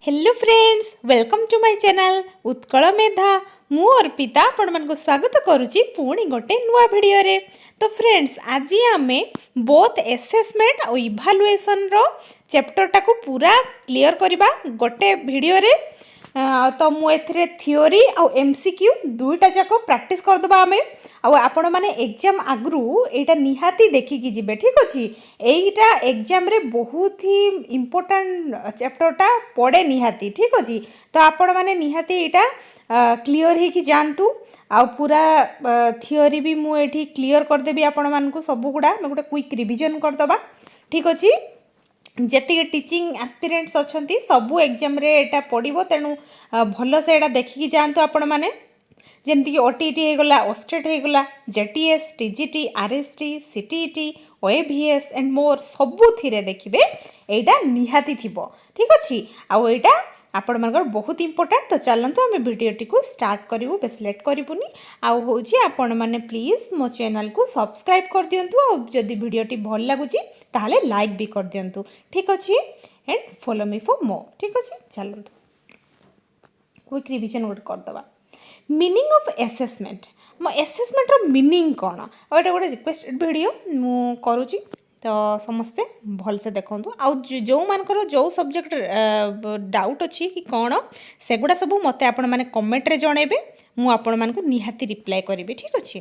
Hello friends, welcome to my channel Utkal Medha. मु अर्पिता आपण मन को स्वागत करुची पुणी गोटे नुआ वीडियो रे। तो फ्रेंड्स, आज आमे बोथ असेसमेंट और इवैल्यूएशन रो चैप्टर टाको पूरा क्लियर करबा गोटे वीडियो रे। तो मु एथरे थ्योरी और एमसीक्यू दुईटा जाक प्रैक्टिस करदबा आमे। आपण माने एग्जाम आगरू एटा निहाती देखिकी जिबे, ठीक अछि। एटा एग्जाम रे बहुत ही इम्पोर्टेंट चैप्टरटा पड़े निहाती, ठीक अछि। तो आपण माने निहाती एटा क्लियर हे कि जानतु। आ पूरा थ्योरी भी मु एठी क्लियर कर देबी आपण मान को सब गुडा मैं गोटे क्विक रिवीजन करदबा, ठीक अछि। जेति टीचिंग एस्पिरेंट्स अछंती सबु एग्जाम रे एटा पड़िबो, तेणु भल से एटा देखिकी जानतु आपण माने। जेमती कि ओटीटी हे गला, ओस्टेट हे गला, JTS, TGT, RST, CTET, OAVS and मोर सबु थिरे देखिबे एटा निहाती थिबो, ठीक अछि। आ एटा आपण मानकर बहुत इंपोर्टेंट। तो चलंतु आमे वीडियोटी को स्टार्ट करिवु, बेस लेट करिवुनी। आ होउची आपण माने प्लीज मो चैनल को सब्सक्राइब कर दियंतु। आ जदि वीडियोटी भल लागुची ताहले लाइक भी कर दियंतु, ठीक अछि। And follow me for more, ठीक अछि। चलंतु क्विक रिवीजन गोटे कर दबा। मीनिंग ऑफ असेसमेंट, मो असेसमेंट रो मीनिंग कोन। और एटा गोटे रिक्वेस्टेड वीडियो मु करूची, तो समस्ते भल से देखंतु। आ जो मानकर जो सब्जेक्ट डाउट अछि कि कोन सेगुडा सब मते आपण माने कमेंट रे जणेबे, मु आपण मान को निहाती रिप्लाई करिवे, ठीक अछि।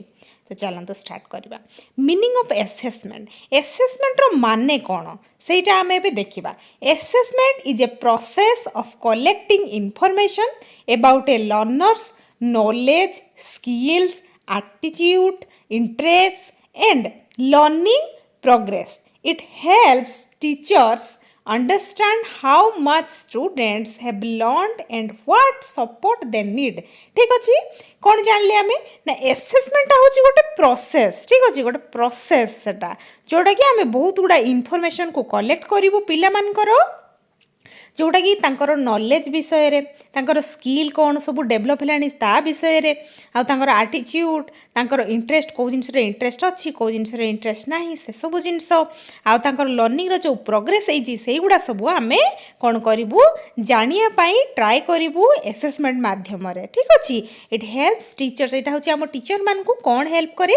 तो चलंतु स्टार्ट करबा। मीनिंग ऑफ असेसमेंट, असेसमेंट रो माने कोन सेटा हमें भी देखिबा। Assessment is a process of collecting information about A learners knowledge, skills, attitude, interests, and learning progress. It helps teachers understand how much students have learned and what support they need. ठीक अछि। कौन जानले हमें ना assessment होची गोटे process, ठीक अछि। गोटे प्रोसेस सेटा जोटा कि हमें बहुत गुडा इन्फॉर्मेशन को कलेक्ट करिवो पिला मानकर, जोटा कि तांकर नॉलेज विषय रे, तांकर स्किल कौन सब डेवलप हेलानी ता विषय रे, आ तांकर एटीट्यूड, तांकर इंटरेस्ट को जिनस रे इंटरेस्ट अछि, को जिनस रे इंटरेस्ट नाही, से सब जिनस, आ तांकर लर्निंग रो जो प्रोग्रेस एजी सेही गुडा सब हमें कोन करिवु जानिया पई ट्राई करिवु असेसमेंट माध्यम रे, ठीक अछि। इट हेल्प्स टीचर्स, एटा होची हम टीचर मान को कोन हेल्प करे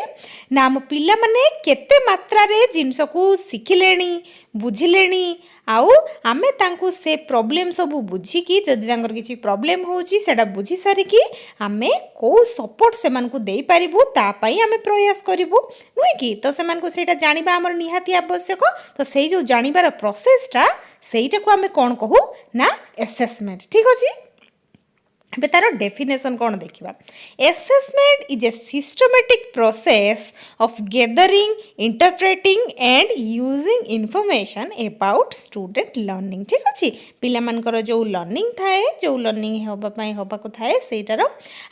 ना हम पिला माने केते मात्रा रे जिनस को सिखिलेनी, बुझिलेनी, आउ आमे तांको से प्रॉब्लम सब बुझिकी जदि तांकर किछि प्रॉब्लम होची सेटा बुझी सारिकी आमे को सपोर्ट से मान को देई परिबु, ता पई आमे प्रयास करिवु नुई कि। तो से मान को सेटा जानिबा हमर निहाती आवश्यक। तो सेही जो जानिबार प्रोसेस टा सेईटा को आमे कोन कहू ना असेसमेंट, ठीक अछि। बे तार डेफिनेशन कौन देखिबा। Assessment is a systematic process of gathering, interpreting and using information about student learning, ठीक अछि। पिला मानकर जो लर्निंग थाए, जो लर्निंग होबा पई होबा को थाए सेटार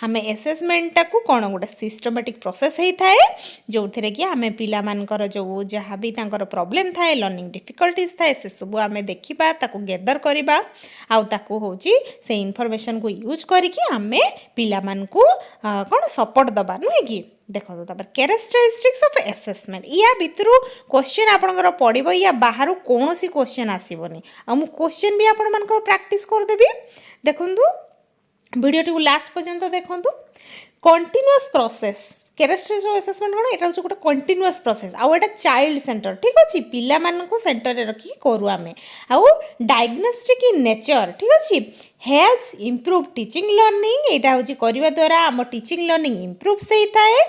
हमें असेसमेंट टा को कोन गोटे सिस्टमैटिक प्रोसेस हेई थाए, जो थरे कि हमें पिला मानकर जो जहाँ भी तांकर प्रॉब्लम थाए, लर्निंग डिफिकल्टीज थाए, से सब हमें देखिबा, ताको गैदर करिबा, आउ ताको होची से इंफॉर्मेशन को यूज करिकी आमे पिला मान को कोन सपोर्ट दबा नुहे कि। देखो तो कैरेक्टरिस्टिक्स ऑफ असेसमेंट, या भितरु क्वेश्चन आपनकर पड़िबो, या बाहरु कोनोसी क्वेश्चन आसीबोनी। आ मु क्वेश्चन भी आपण मानकर प्रैक्टिस कर देबी। देखंतु वीडियो को लास्ट पर्यंत देखंतु। Continuous process, characteristics of assessment कोन एटा होछ गोटे कंटीन्यूअस प्रोसेस, आ एटा चाइल्ड सेंटर, ठीक अछि। पिला मान को सेंटर रे रखी करू आमे। आ डायग्नोस्टिक इन नेचर, ठीक अछि। हेल्प्स इम्प्रूव टीचिंग लर्निंग, एटा होची करिवा द्वारा हम टीचिंग लर्निंग इम्प्रूव सेही थाए।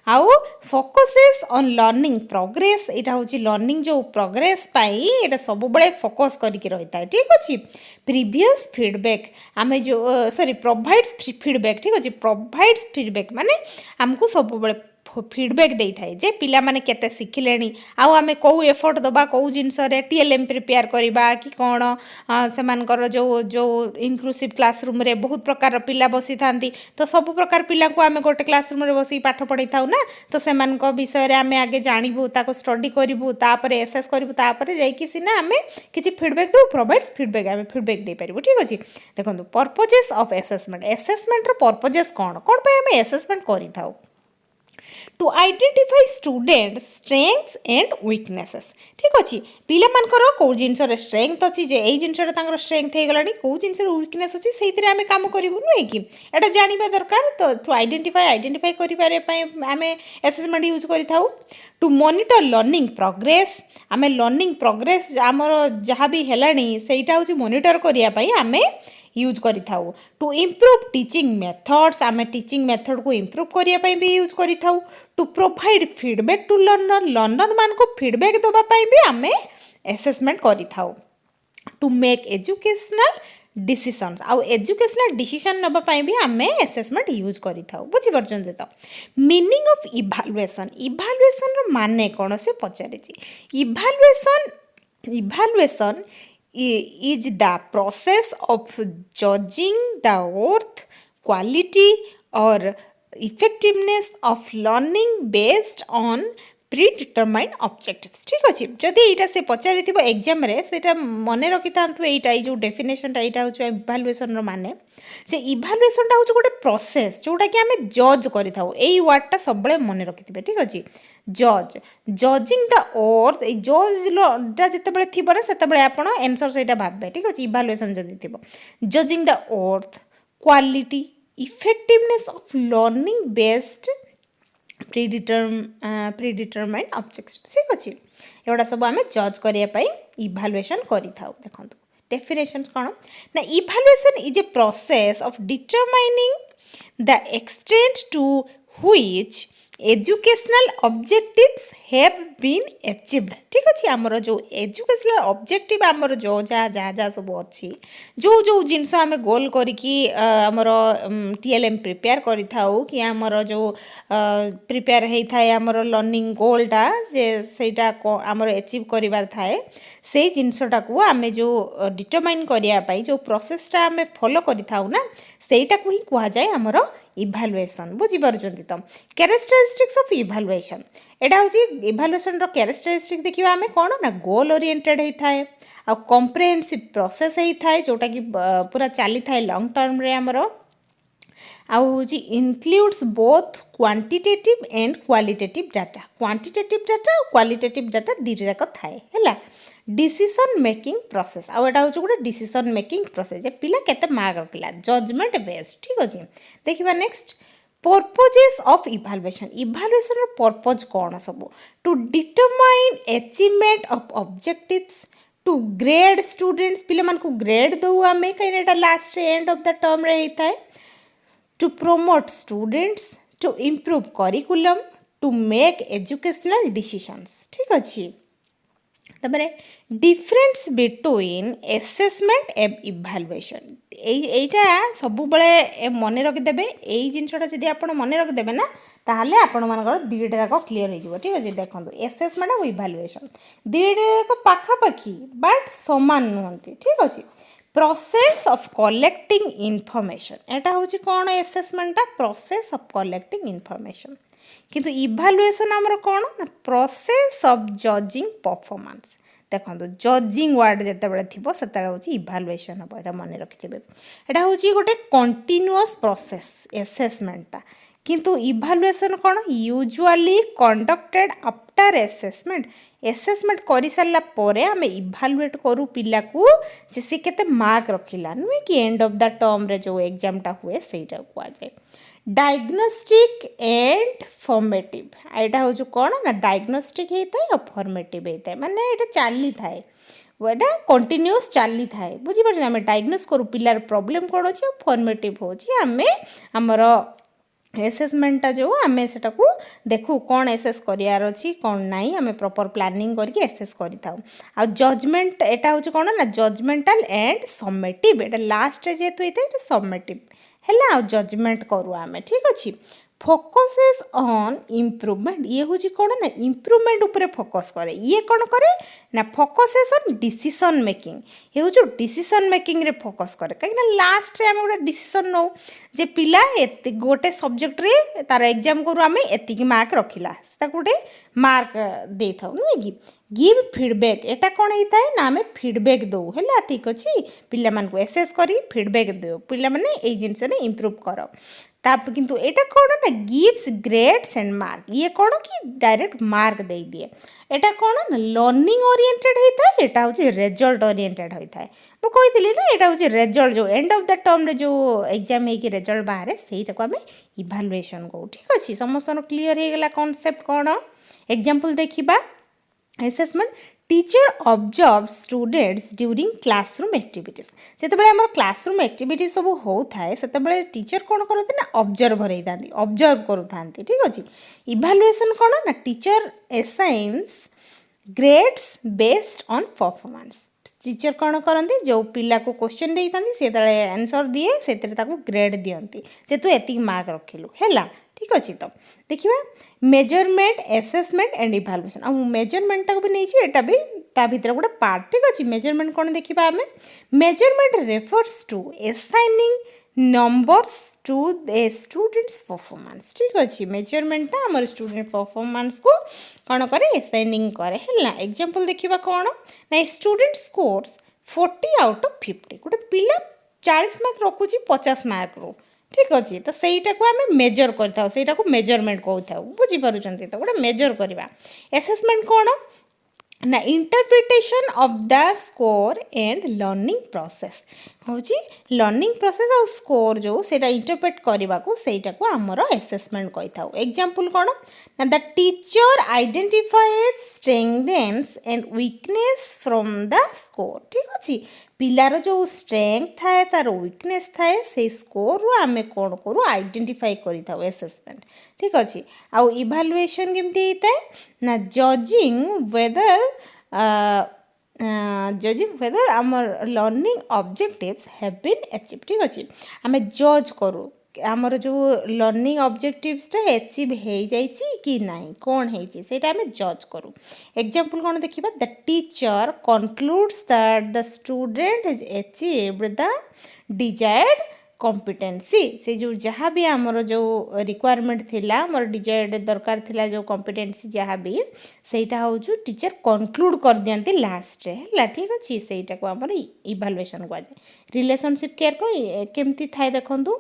आउ फोकसेस ऑन लर्निंग प्रोग्रेस, एटा होची लर्निंग जो प्रोग्रेस पाई एटा सब बळे फोकस करिके रहिता है, ठीक अछि। प्रीवियस फीडबैक आमे जो प्रोवाइड्स फीडबैक, ठीक अछि। प्रोवाइड्स फीडबैक माने हमको सब बळे फीडबैक देई थाए जे पिला माने केते सिखिलेनी, आउ आमे को एफर्ट दबा, को जिंस रे टीएलएम प्रिपेयर करिबा कि कोन से मानकर जो जो इंक्लूसिव क्लासरूम रे बहुत प्रकार पिला बसी थांती। तो सब प्रकार पिला को आमे गोटे क्लासरूम रे बसी पाठ पढै थाउ ना। तो से मान को विषय रे आमे आगे जानिबु, ताको स्टडी करिबु, तापरे एसेस करिबु, तापरे जाई कि सिना आमे किछि फीडबैक दउ, प्रोवाइड्स फीडबैक, आमे फीडबैक दे परिबु, ठीक अछि। देखंतु पर्पजेस ऑफ असेसमेंट, असेसमेंट रो पर्पजेस कोन कोन पे आमे असेसमेंट करि थाउ। To identify student strengths and weaknesses ठीक अच्छे पिला मानकर कौ जिनस स्ट्रेंथ अच्छी जे यही जिनसा स्ट्रेंथ हो गलानी कौ जिनस वीकनेस अच्छी से आम कम करूँ नुहे कि एटा जानवा दरकार तो टू आइडेंटिफाई करें एसेसमेंट यूज कर टू मॉनिटर लर्निंग प्रोग्रेस आम लर्निंग प्रोग्रेस आमर जहाँ भी है सेटा हूँ मॉनिटर करने आम यूज करी थाउ टू इम्प्रूव टीचिंग मेथड्स आम टीचिंग मेथड को इम्प्रूव करने भी यूज करी थाउ to provide feedback to learner मान को फीडबैक देवाई भी आम एसेसमेंट करी थाउ टू मेक एजुकेशनल डिसीजन्स आउ एजुकेशनल डिसीजन नापी भी आम एसेसमेंट यूज करी थाउ बुझी पार्छन्ते तो मीनिंग ऑफ इभालुएशन माने कौन से पचारे evaluation is the process of judging the worth, quality or effectiveness of learning based on predetermined objectives ठीक अच्छे जदि यहाँ से पचारि एग्जाम से मन रखी था यहाँ जो डेफिनेशन यहाँ हूँ इभालुएशन माने से इभालुएशन हूँ गोटे प्रोसेस जोटा कि आम जज करी वार्डटा सब मन रखी थे ठीक अच्छे जज जजिंग द अर्थ जजटा जिते थी से आप एनसर से भावे ठीक अच्छे इभालुएशन जदि थी judging the earth quality effectiveness of learning based predetermined objects ठीक अच्छे एगुड़ा सब आम जज करने इभालुएशन करी था देखो डेफिनेशन कौन ना evaluation is a process of determining the extent to which educational objectives have been achieved ठीक अच्छे आमर जो एजुकेशनल ऑब्जेक्टिव आमर जो जहाँ जहाँ जहाँ सब अच्छी जो जो जिनस आम गोल करिकी आमर टीएलएम प्रिपेयर करी थाउ कि आमर जो प्रिपेयर होता है आमर लर्निंग गोलटा जे सेटा आमर अचीव करिवार थाए से जिनसटा को आम जो डिटरमाइन करने जो प्रोसेसटा आम फॉलो करी थाउ ना सेटा को ही कहा जाए आमर इभालुएशन बुझीपार्छन्ति तो कैरेक्टरिस्टिक्स ऑफ इभालुएशन एटा हूँ इभालुएशन कैरेक्टरिस्टिक देखिए आम कौन ना गोल ओरिएंटेड होता है आ कम्प्रेहेंसिव प्रोसेस होता है जोटा कि पूरा चली था लॉन्ग टर्म रे आमर आउँ includes both quantitative and qualitative data और क्वालिटेटिव डाटा दुईटा जाक थाए है डिसीजन मेकिंग प्रोसेस आउ एटा हूँ गोटे डिसीजन मेकिंग प्रोसेस पिला केते मार्क रखला जजमेंट बेस्ड ठीक अच्छे देखिबा next purposes of evaluation purpose कौन सब to determine achievement of objectives to grade students पिला मान को ग्रेड दो आमे कहीं एटा last end of the term रे होता है to promote students to improve curriculum to make educational decisions ठीक अच्छे तबरे difference between assessment and evaluation एटा सब बड़े मन रखिदेवे यही जिनसा जब आप मन रखिदेवे ना ताहले आपण मानकर दुईटा जाक क्लीयर हो ठीक अच्छे देखो एसेसमेंट और इभालुएशन दुईटा जाक पाखापाखि बट सामान नुहति ठीक अच्छे प्रोसेस ऑफ कलेक्टिंग इनफॉरमेशन एटा हूँ कौन एसेसमेंटा प्रोसेस ऑफ कलेक्टिंग इनफॉरमेशन किंतु इभालुएशन आमर कौन ना प्रोसेस ऑफ जजिंग परफॉर्मेंस देखो जजिंग वार्ड जिते थी से हूँ इभालुएशन हम यहाँ मन रखिथे यहाँ हूँ गोटे कंटिन्यूअस प्रोसेस एसेसमेंटा किंतु इभालुएशन कौन यूजुअली कंडक्टेड आफ्टर एसेसमेंट कर सारा पर आम इभालुएट करूँ पिला को जे सी केते मार्क रखिला नुहे कि एंड ऑफ द टर्म रे जो एग्जामटा हुए सेटा कहुए डायग्नोस्टिक एंड फॉर्मेटिव यहाँ हूँ कौन ना डायग्नोस्टिक होता है और फॉर्मेटिव होता है माने यहाँ चली थाए वोटा कंटिन्यूअस चली थाए बुझीपार आम डायग्नोस करूँ पिलार प्रॉब्लम कौन अच्छे फॉर्मेटिव हूँ आम आमर एसेसमेंटा जो आम से देखू कौन एसेस करार अच्छी कौन नाई आम प्रॉपर प्लानिंग करके एसेस करी थाउ आ जजमेंट एटा हूँ कौन ना जजमेंटाल एंड समेटिव एटा लास्ट जेहेतु होता है समेटिव है जजमेंट करूँ आम ठीक अच्छे फोकसेस ऑन इम्प्रूवमेंट ये हूँ कौन ना इम्प्रूवमेंट उपरे फोकस करे ये कौन करे ना फोकसेस ऑन डिसीजन मेकिंग ये हूँ डिसीजन मेकिंग रे फोकस करे कहीं लास्ट रे आम गोटे डिसीजन नौ जे पिला गोटे सब्जेक्ट रे तार एग्जाम करूँ आम एतिक मार्क रखिला गोटे मार्क दे था नुहे कि गिव फीडबैक एटा कौन होता है ना आम फीडबैक दो है ठीक अच्छे पिला मान को एसेस करी फीडबैक दो पिला माने ए जिनस इम्प्रूव कर किंतु एटा कौन ना गिव्स ग्रेड्स एंड मार्क ये कौन कि डायरेक्ट मार्क दे दिए एटा कौन ना लर्निंग ओरिएंटेड होता है एटा हूँ रिजल्ट ओरिएंटेड होता है मुझे कही ना यहाँ हूँ रिजल्ट जो एंड ऑफ द टर्म रे जो एग्जाम हो रिजल्ट बाहर से आम इभालुएसन कहू ठीक अच्छे समस्त क्लीयर हो गला कॉन्सेप्ट कौन एग्जांपल देखिबा assessment teacher observe students during classroom activities से आम क्लासरूम एक्टिविटी सब होता है से टीचर कौन करते ना ऑब्जर्व ऑब्जर्व करूँ ठीक अच्छे इभालुएसन कौन ना teacher assigns grades based on performance teacher कौन करती जो पिला को क्वेश्चन देती सी आंसर दिए से ग्रेड दियंती जे तू एति मार्क रखिलु है ठीक अच्छे तो देखिए मेजरमेंट असेसमेंट एंड इभालुएसन आ मेजरमेंट भी नहीं एटा भी ता भीतर गोटे पार्ट ठीक अच्छे मेजरमेंट कौन देखा आम measurement refers to assigning numbers to a students performance ठीक अच्छे मेजरमेंट आम स्टूडेंट परफॉर्मेंस को कौन करे असाइनिंग करे है एग्जांपल देखिबा कौन ना स्टूडेंट स्कोर्स 40 आउट ऑफ 50 गोटे पिला 40 मार्क रखुची 50 मार्क रो ठीक अच्छे तो सहीटा को आम मेजर कर मेजरमेंट कहता बुझीपार तो गोटे मेजर करवा असेसमेंट कौन ना interpretation of the score and learning process हूँ लर्निंग प्रोसेस और स्कोर जो सेटा इंटरप्रेट करने को सहीटा को आमर असेसमेंट कही एग्जांपल कौन ना the teacher identifies strengths and weakness from the score ठीक अच्छे पिलार जो स्ट्रेंथ थाए तार वीकनेस थाए से स्कोर रु आमे कौन करूँ आइडेंटिफाई करिथाउ असेसमेंट ठीक अच्छे आउ इभालुएशन केमती होता है ना जजिंग वेदर आमर learning objectives have been achieve ठीक अच्छे आम जज करूँ आमर जो लर्निंग ऑब्जेक्टिव्सटा अचीव हो जाइए कि नहीं कौन है आम जज करूँ एग्जांपल कौन देखिबा the teacher concludes that the student has achieved the desired competency से जो जहाँ भी आमर जो रिक्वायरमेंट थिला आमर डिजायर्ड दरकार थिला जो कॉम्पिटेंसी जहाँ भी सेटा हूँ टीचर कनक्लूड कर दियंती लास्ट है ठीक अच्छे सेटा को आमर इभालुएसन कहुए रिलेशनशिप केयर को केमती थाए देखंतु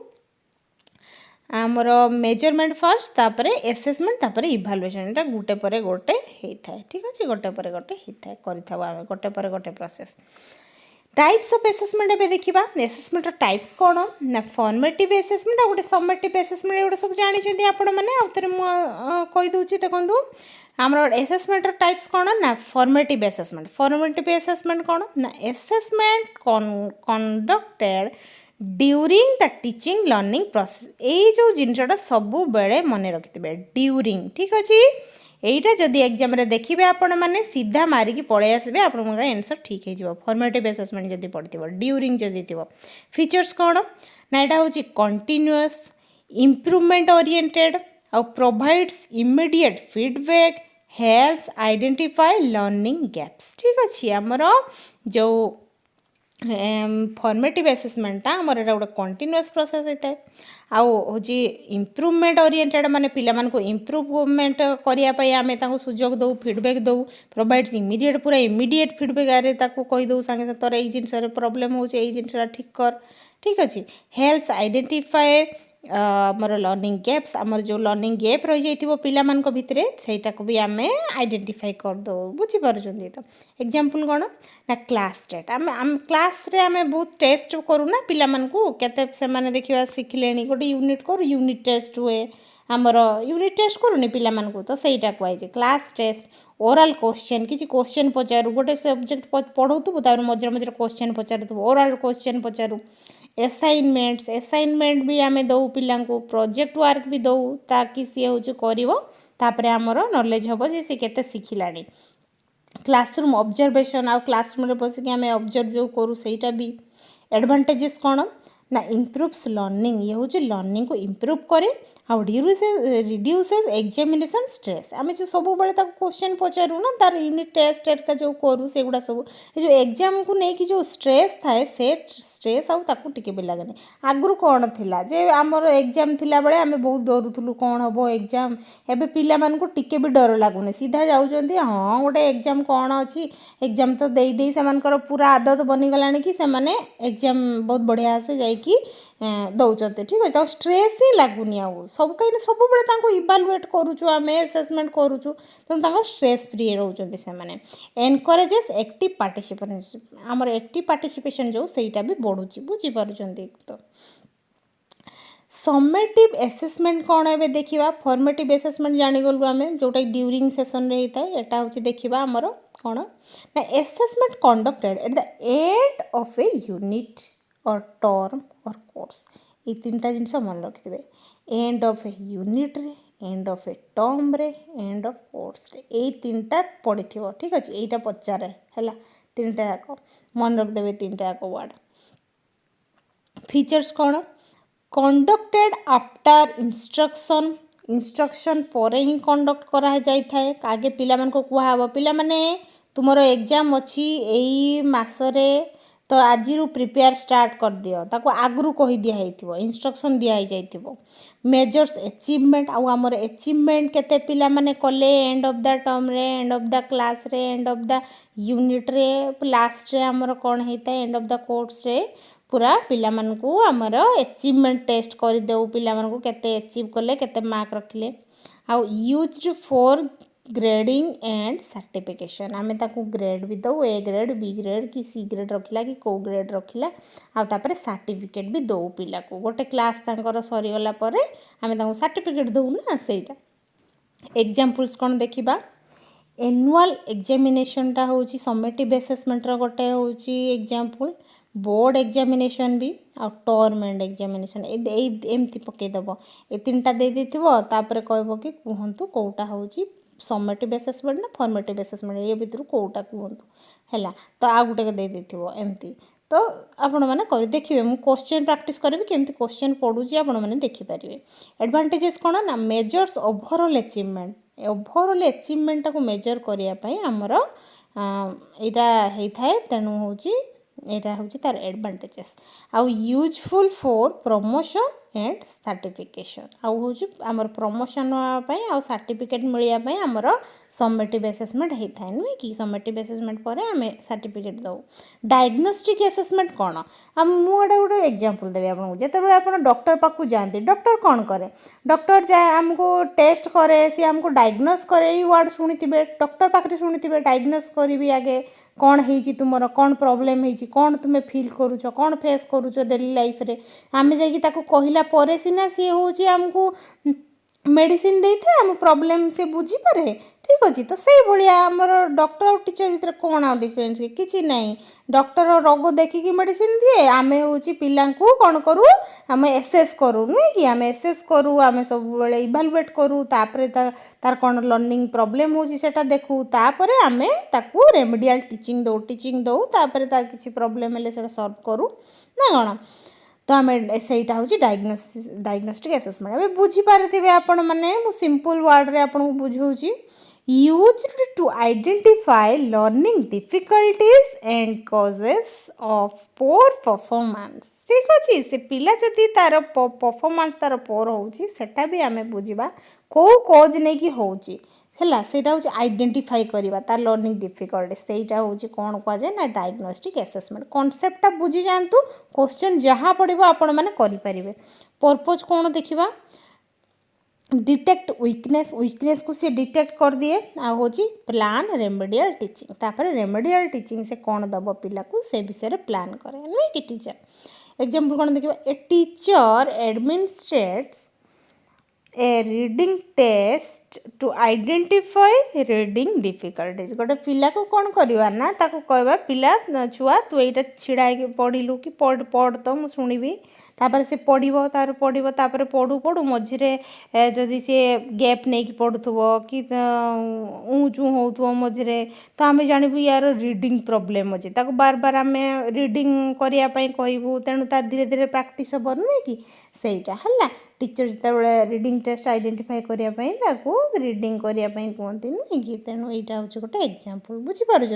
आमर मेजरमेंट फर्स्ट तापर असेसमेंट तापर इभालुएसन एटा गोटे पर गोटे होता है ठीक अच्छे गोटे पर गोटे होता है करें गोटे पर गोटे प्रोसेस टाइप्स ऑफ असेसमेंट एबे देखिबा असेसमेंट टाइप्स कौन ना फॉर्मेटिव असेसमेंट आ गोटे समेटिव असेसमेंट एगुड़ा सब जानी आपण मैंने आउे कही दूसरी देखूँ आमर असेसमेंट टाइप्स कौन ना फॉर्मेटिव असेसमेंट कौन ना assessment conducted during the teaching learning process ये जो जिनटा सब बेले मन रखिथे ड्यूरिंग ठीक अच्छे यहीटा जदि एग्जाम रे देखिए आपण मैंने सीधा मारिकी पड़े आसबे आपन आंसर ठीक हो फॉर्मेटिव असेसमेंट जदि पढ़ो ड्यूरिंग जदि थी फीचर्स कौन ना यहाँ हूँ कंटिन्यूअस इम्प्रूवमेंट ओरिएंटेड आ provides immediate feedback helps identify learning gaps ठीक अच्छे आमर जो फॉर्मेटिव असेसमेंटा आमर एटा गोटे कंटिन्यूअस प्रोसेस होता है आउ इम्प्रूवमेंट ओरिएंटेड माने पिला मानको इम्प्रूवमेंट करने आम सुजोग दो फीडबैक दो प्रोवाइड्स इमीडिएट पूरा इमीडिएट फीडबैक आरे ताको कही दो सांगे तोर ये जिनस प्रॉब्लम हो जिनसा ठीक कर ठीक अच्छे हेल्प्स आइडेंटिफाई आमर लर्निंग गैप्स आमर जो लर्निंग गैप रही जाइए पिला मानक भितर सेटा को भी आम आइडेंटिफाई कर दो बुझीपार तो एग्जांपल कौन ना क्लास टेस्ट आम क्लास रे आम बहुत टेस्ट करूना पिला मानकू केते से माने देखिबा शिखिलेनी गोटे यूनिट कर यूनिट टेस्ट हुए आमर यूनिट टेस्ट करूनी पिला मानकू तो सेटा कहजे क्लास टेस्ट ओराल क्वेश्चन किसी क्वेश्चन पचारू गोटे सब्जेक्ट पढ़ाऊँ तार मझे मझे क्वेश्चन पचारू ओराल क्वेश्चन पचारू असाइनमेंट भी आम दौ पिला प्रोजेक्ट वर्क भी दौ ताकि सी हूँ कर आमर नॉलेज हम जे सी केते शिखिलानी क्लासरूम ऑब्जर्वेशन आ क्लासरूम रे बसिक आम ऑब्जर्व जो करूँ सेटा भी एडवांटेजेस कौन ना इम्प्रूव्स लर्निंग ये हूँ लर्निंग को इम्प्रूव करे आउ रिड्यूसेस एग्जामिनेशन स्ट्रेस आम जो सब बड़े क्वेश्चन पचारू ना तार यूनिट टेस्ट एरिका जो करूँ से गुड़ा सब जो एग्जाम को लेकिन जो स्ट्रेस थाए से स्ट्रेस आउ टिके भी लगे आगुरी कौन थिला जे आमर एग्जाम थिला बेले आम बहुत डरुलु कौन हम एग्जाम एबे पिला मानकु टिके भी डर लगुनि सीधा जाउछन्ती हाँ गोटे एग्जाम कौन अच्छी एग्जाम तो दे से पूरा आदत बनीगलानी कि से एग्जाम बहुत बढ़िया से କରିକି ଦଉଛନ୍ତି ठीक अच्छे आ स्ट्रेस ही लगुनि आउ सब कहीं सब बेले इवालुएट करूँ आम एसेसमेंट करूँ तेणु स्ट्रेस फ्री रोचे से मैंने एनकरेजेस एक्टिव पार्टिसिपेशन आमर एक्टिव पार्टिसिपेशन जो सहीटा भी बढ़ुची बुझीपार तो समेटिव एसेसमेंट कौन है देखा फॉर्मेटिव एसेसमेंट जानीगलु आम जोटा ड्यूरिंग सेसन रे होता है एटा हूँ देखा आमर कौन ना assessment conducted at the end of a unit और टर्म और कोर्स ये तीनटा जिनस मन रखिथे एंड ऑफ ए यूनिट रे एंड ऑफ ए टर्म रे एंड ऑफ कोर्स रे ये तीनटा पड़ी थी ठीक अच्छे यहीटा पचारे है तीनटा जाक मन रखिदेवे तीनटा जाक वर्ड फीचर्स कौन कंडक्टेड आफ्टर इंस्ट्रक्शन पर ही कंडक्ट करा जाय थाए आगे पिला मन को कुहा पिला माने तुमरो एग्जाम अच्छी यही मासरे तो आज प्रिपेयर स्टार्ट कर दियो ताको आगु कही दिखाई इंस्ट्रक्शन दिखाई जाइथिबो मेजर्स अचीवमेंट आउ आमर अचीवमेंट केते पिला माने कले एंड ऑफ द टर्म रे एंड ऑफ द क्लास रे एंड ऑफ द यूनिट रे लास्ट रे आमर कोन हेता एंड ऑफ द कोर्स रे पूरा पिला मानकू आमर अचीवमेंट टेस्ट कर देउ पिला मानकू केते अचीव कले केते मार्क रखले आउ used for grading and certification आम ताकू ग्रेड भी दऊ ए ग्रेड बी ग्रेड कि सी ग्रेड रखिला कि कौ ग्रेड रखिला आ तापर सर्टिफिकेट भी दऊ पिला को गोटे क्लास तांकर सरीगला परे आम ताकू सर्टिफिकेट दऊ ना सेटा एग्जांपल्स कौन देखिबा एनुअल एग्जामिनेशनटा होची समेटिव असेसमेंट रो गोटे होची एग्जांपल बोर्ड एग्जामिनेशन भी आ टर्म एंड एग्जामिनेशन एमती पकईदेव ए तीनटा दे देथिबो तापर कहबो कि कहंतु कोटा होची समेटिव असेसमेंट ना फॉर्मेटिव असेसमेंट ये भितर कोटा कहंतु हैला तो आ गुटे दे देथिबो एमती तो आपण माने कर देखिबे मु क्वेश्चन प्रैक्टिस करबी केमती क्वेश्चन पढुची आपण माने देखि परिबे एडवांटेजेस कोन ना मेजर्स ओवरऑल अचीवमेंट को मेजर करिया पई हमर एटा हेइ थाए तेनु होची एटा होची तार एडवांटेजेस आउ useful for promotion and certification आउ होची हमर प्रमोशन पई आउ सर्टिफिकेट मिलिया पई हमर समेटिव असेसमेंट हेइ थाए नुई कि समेटिव असेसमेंट परे हमें सर्टिफिकेट दउ डायग्नोस्टिक असेसमेंट कोन हम मु एटा गोटे एग्जांपल देबे आपन जेते बेले आपन डॉक्टर पाकू जानते डॉक्टर कोन करे डॉक्टर जाय हमको टेस्ट करे सी हमको डायग्नोस करे ई वर्ड सुनिथिबे डॉक्टर पाकरे सुनिथिबे डायग्नोस करबी आगे कौन है तुमर कौन प्रोब्लेम है कौन तुम्हें फील करुच कौन फेस करुच डेली लाइफ रे आमे जाइए कहला परे सिना सी हूँ आमको मेडिसिन दे थे आम प्रॉब्लम से बुझी पारे ठीक अच्छे तो से भाया आमर डॉक्टर और टीचर भितर कौन आ डिफरेन्स किसी ना डॉक्टर रोग देखिकी मेडिसिन दिए आम हूँ पिला कौन करूँ आम एसेस करूँ नुहे कि आम एसेस करूँ आम सब इवालुएट करूँ तार कौन लर्निंग प्रोब्लेम होटा देखू तापर आम ताकू रेमेडियल टीचिंग दो तापर तार किसी प्रोब्लेम है सॉल्व करूँ ना कौन तो आम सहीटा हूँ डायग्नोस्टिक असेसमेंट अभी बुझीपारे आपण मैंने मु सिंपल वर्ड रे आपको बुझाऊँ used to identify learning difficulties and causes of poor performance ठीक अच्छे से पिला जदि तार परफॉर्मेंस तार पोर होची सेटा भी आमे बुझिबा को कॉज नहीं कि होची हैला सेटा होची आइडेंटिफाई करबा तार लर्निंग डिफिकल्टी सेटा होची कोन को जाय ना डायग्नोस्टिक असेसमेंट कांसेप्टटा बुझी जानतु क्वेश्चन जहां पड़िबो आपण माने करि परिबे पर्पस कोन देखिबा डिटेक्ट वीकनेस को सी डिटेक्ट कर दिए आ होची प्लान रेमेडियल टीचिंग तापर रेमेडियल टीचिंग से कौन दब पिला को से विषय प्लान करे नुहे कि टीचर एग्जांपल कौन देखिबा a teacher administrates a reading test to identify reading difficulties गोटे पिला को कौन करवा ना ताको कहबा पिला छुआ तू एटा छिड़ा पढ़िलु कि पढ़ तो मु सुनिबी तापर से पढ़िबो तार पढ़िबो तापर पढ़ू मझिरे जदि से गैप नहीं कि पढ़ुथबो कि ऊँचू होउथबो मझिरे तो आमे जानिबु यार रीडिंग प्रॉब्लम अछि ताको बार बार आमे रीडिंग करिया पई कहबू तेणु ता धीरे धीरे प्रैक्टिस हबो नै कि सेटा हल्ला टीचर जितेबाला रिडिंग टेस्ट आइडेंटिफाई करने रिडिंग करने कहते नुहे कि तेणु यहाँ हूँ गोटे एग्जांपल बुझीपार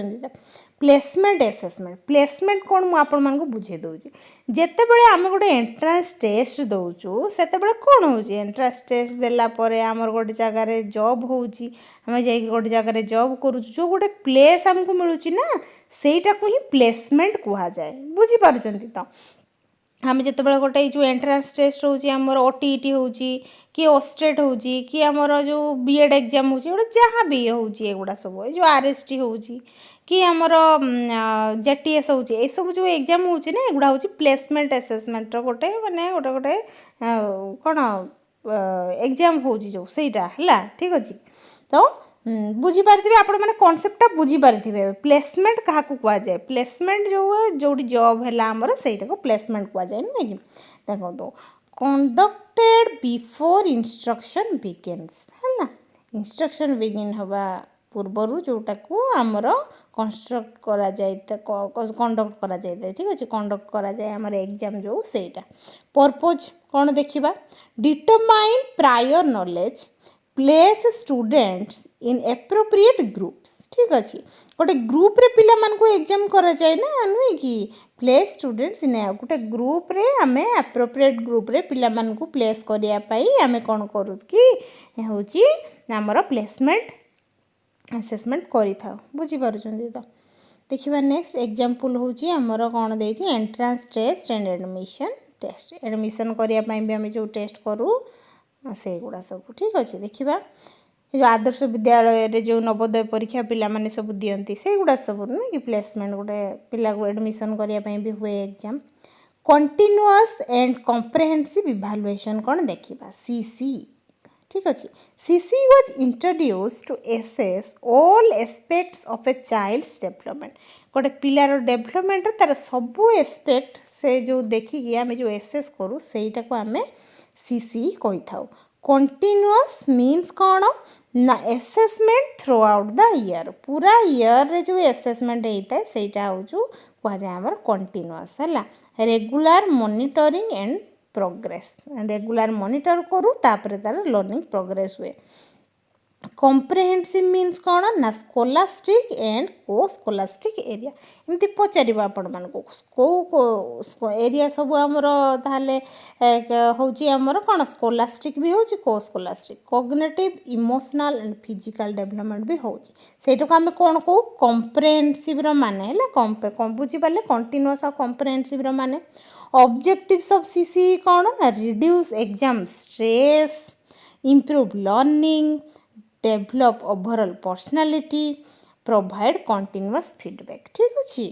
प्लेसमेंट असेसमेंट प्लेसमेंट कौन मुझे बुझे दूसरी जितेबाला आम गोटे एंट्रांस टेस्ट दौचु से कौन हो एंट्रांस टेस्ट देलापर आमर गोटे जगार जॉब होची आम जा गोटे जगार जॉब करूँ जो गोटे प्लेस आमको मिलूँ ना सेटा को ही प्लेसमेंट कहुए बुझीपार तो आम जिते गोटे जो एंट्रांस टेस्ट होची आमर ओटीईटी होची कि ओस्टेट होची कि आमर जो बीएड एग्जाम होची गोटे जहाँ भी होची एगुड़ा सब जो आरएसटी होची कि आमर जेटीएस होची ए सब जो एग्जाम होची ना एगुड़ा होची प्लेसमेंट असेसमेंट गोटे माने गोटे गोटे कौन एग्जाम होची जो सेटा हला ठीक अछि तो बुझी पारिथिबे आपण माने कांसेप्टटा बुझी पारिथिबे प्लेसमेंट काहा को कुआ जाय प्लेसमेंट जो जोडी जॉब हैला हमर सेटा को प्लेसमेंट कुआ जाय नै कि देखो तो कंडक्टेड बिफोर इंस्ट्रक्शन बिगिन्स हैला इंस्ट्रक्शन बिगिन हवा पूर्वरु जोटा को हमर कंस्ट्रक्ट करा जाय कंडक्ट करा जाय ठीक अछि कंडक्ट करा जाय हमर एग्जाम जो सेटा पर्पस कोन देखिबा determine prior knowledge place students in appropriate groups ठीक अच्छे गोटे ग्रुप रे पिला मान को एग्जाम करा जाए ना नुहे कि प्लेस स्टूडेंट्स इन गोटे ग्रुप रे आमे एप्रोप्रिएट ग्रुप रे पिला मान को प्लेस करिया पई आमे कोन करू कि होची हमर प्लेसमेंट असेसमेंट करि थाउ बुझी पारुछन्ती तो देखिबा नेक्स्ट एग्जांपल होची हमर कोन देछि entrance test and admission test admission करिया पई भी आमे जो टेस्ट करू से गुड़ा सब ठीक अच्छे देखा जो आदर्श विद्यालय रे जो नवोदय परीक्षा पिला माने सब दियंती से गुड़ा सब नुहे कि प्लेसमेंट गोटे पिला को एडमिशन करिया पई भी हुए exam continuous and comprehensive evaluation कौन देखा सीसी ठीक अच्छे CC was introduce to assess all aspects of a child's development गोटे पिलार डेवलपमेंट तार सबू एस्पेक्ट से जो देखिकी आम जो एसेस करूँ सेटा को आम सीसी कही था कंटिन्यूअस मीन्स कौन ना assessment through out the year पूरा ईयर रे जो एसेसमेंट होता है सेटा हूँ कह जाए आमर कंटिन्यूअस है regular monitoring and progress regular monitor करूँ तापर तार लर्निंग प्रोग्रेस हुए कॉम्प्रिहेंसिव मीन्स कौन ना स्कोलास्टिक एंड को स्कोलास्टिक एरिया एमती पचार आपण मान को एरिया सब आमर ताहले होची आमर कौन स्कोलास्टिक भी होची को scholastic cognitive emotional and physical development भी होची सेटा को आमे कौन को कॉम्प्रिहेंसिव रो माने हैला बुझी पाले कंटीन्यूअस और कॉम्प्रिहेंसिव रो माने ऑब्जेक्टिव्स ऑफ सीसी कौन ना reduce exam stress improve learning develop overall personality provide continuous feedback ठीक अच्छे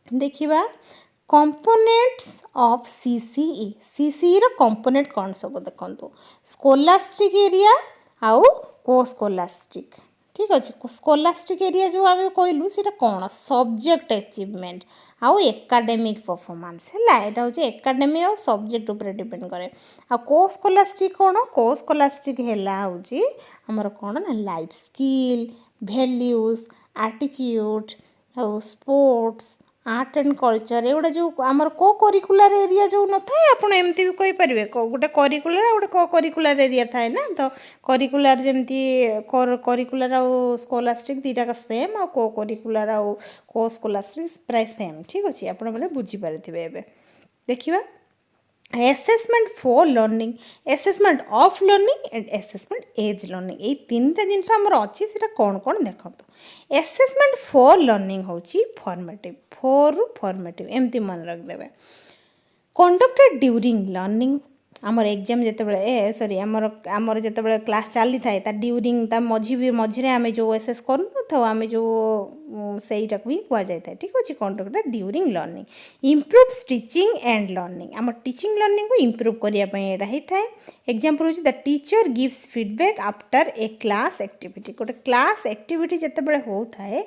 देखिबा components of CCE CCE row component कौन सब देखंतु scholastic area आउ को scholastic ठीक अच्छे स्कोलास्टिक एरिया जो आम कहलु से कौन सब्जेक्ट अचिवमेंट आउ एकाडेमिक परफॉर्मेंस है यहाँ हूँ एकाडेमिक और सब्जेक्ट उपर डिपेंड करे आ को स्कोलास्टिक कौन को स्कोलास्टिक है हूँ आमर कौन ना लाइफ स्किल वैल्यूज एटीट्यूड और स्पोर्ट्स आर्ट एंड कल्चर एगुड़ा जो आमर को करिकुलर एरिया जो न था आप एमती भी कहींपारे गोटे करिकुलर गोटे को करिकुलर एरिया थाए ना तो करिकुलर जमती करिकुलर आउ स्कोलास्टिक दीटा सेम आ को करिकुलर आउ को स्कोलास्टिक प्राय सेम ठीक अच्छे आप बुझीपारे देखिए assessment for learning assessment of learning and assessment as learning ये तीन टा जिनस आमर अच्छी से कौन कौन देखो एसेसमेंट फॉर लर्निंग हूँ फॉर्मेटिव फोर फॉर्मेटिव एमती मन रखिदेवे कंडक्टेड ड्यूरिंग लर्निंग आमर एग्जाम जिते सॉरी आमर जिते क्लास चली थाए ड्यूरिंग मझे आम जो एसेस करूँ आम जो सहीटा को ही कह जाए ठीक अच्छे conducted during learning improve teaching and learning आम टीचिंग लर्निंग को इम्प्रूव करने होता है एग्जांपल हूँ the teacher gives feedback after a class activity गोटे क्लास एक्टिविटी जिते होता है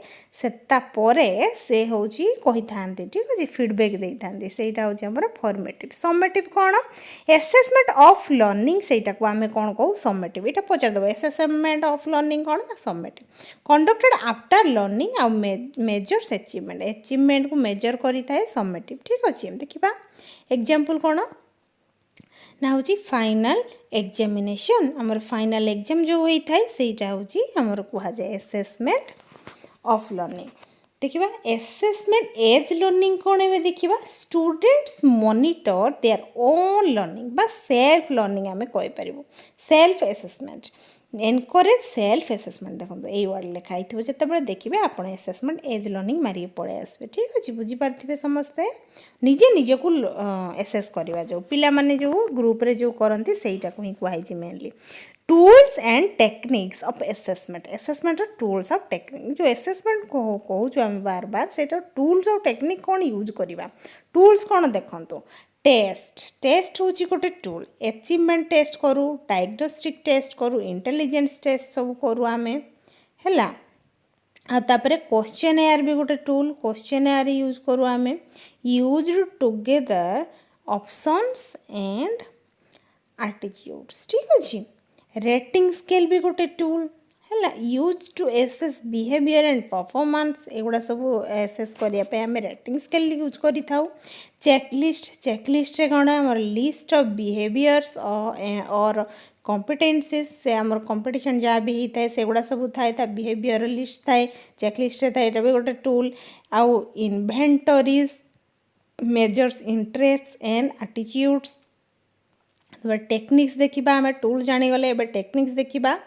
से हूँ कही था ठीक अच्छे फीडबैक दे था सेटा हूँ फॉर्मेटिव समेटिव कौन एसेसमेंट ऑफ लर्निंग सेटा को आम कौन कहू समेटिव यहाँ पचारदेव एसेसमेंट ऑफ लर्निंग कौन ना समेटिव कंडक्टेड आफ्टर लर्निंग आउ मेजर्स अचिवमेंट को मेजर करी थाए समेटिव ठीक अच्छे देखिबा एग्जांपल कौन ना हूँ फाइनल एग्जामिनेशन आमर फाइनल एग्जाम जो होता है सेटा हूँ आमर कह जाए एसेसमेंट ऑफ लर्निंग देखिबा एसेसमेंट एज लर्निंग कौन है देखिबा students monitor their own learning बा सेल्फ लर्निंग आम कहि परिबो self assessment encourage self assessment देखो यही वर्ड लिखाई थो जिते देखिए आप एसेसमेंट एज लर्निंग मारिक पड़े आसबे ठीक अच्छे बुझीपारे समस्ते निजे निज को एसेस करवा जो पिला माने जो ग्रुप रे जो करती सहीटा को ही कहुई mainly tools and techniques of assessment assessment tools of technique जो एसेसमेंट कहूँ आम बार बार से टूल्स और टेक्निक कौन यूज करवा टूल्स कौन देखो टेस्ट टेस्ट हूँ गोटे टूल अचीवमेंट टेस्ट करूँ डायग्नोस्टिक टेस्ट करूँ इंटेलिजेंस टेस्ट सब करूँ आम है तापर क्वेश्चन एयर भी गोटे टूल क्वेश्चन एयर यूज करूँ आम use to gather options and attitudes ठीक अच्छे रेटिंग स्केल भी गोटे टूल है used to assess behaviour and performance एगुड़ा सब एसेस करने आम रेटिंग स्केल यूज करें चेकलिस्ट कौन आम लिस्ट ऑफ बिहेवियर्स और कॉम्पिटेंसीज से आम कंपटीशन जहाँ भी होता है सेगुड़ा सब थाए बिहेवियर लिस्ट थाए चेकलिस्ट थाए यहाँ भी गोटे टूल आउ inventories measures interest and attitudes techniques देखा आम टूल जानीगले टेक्निक्स देखा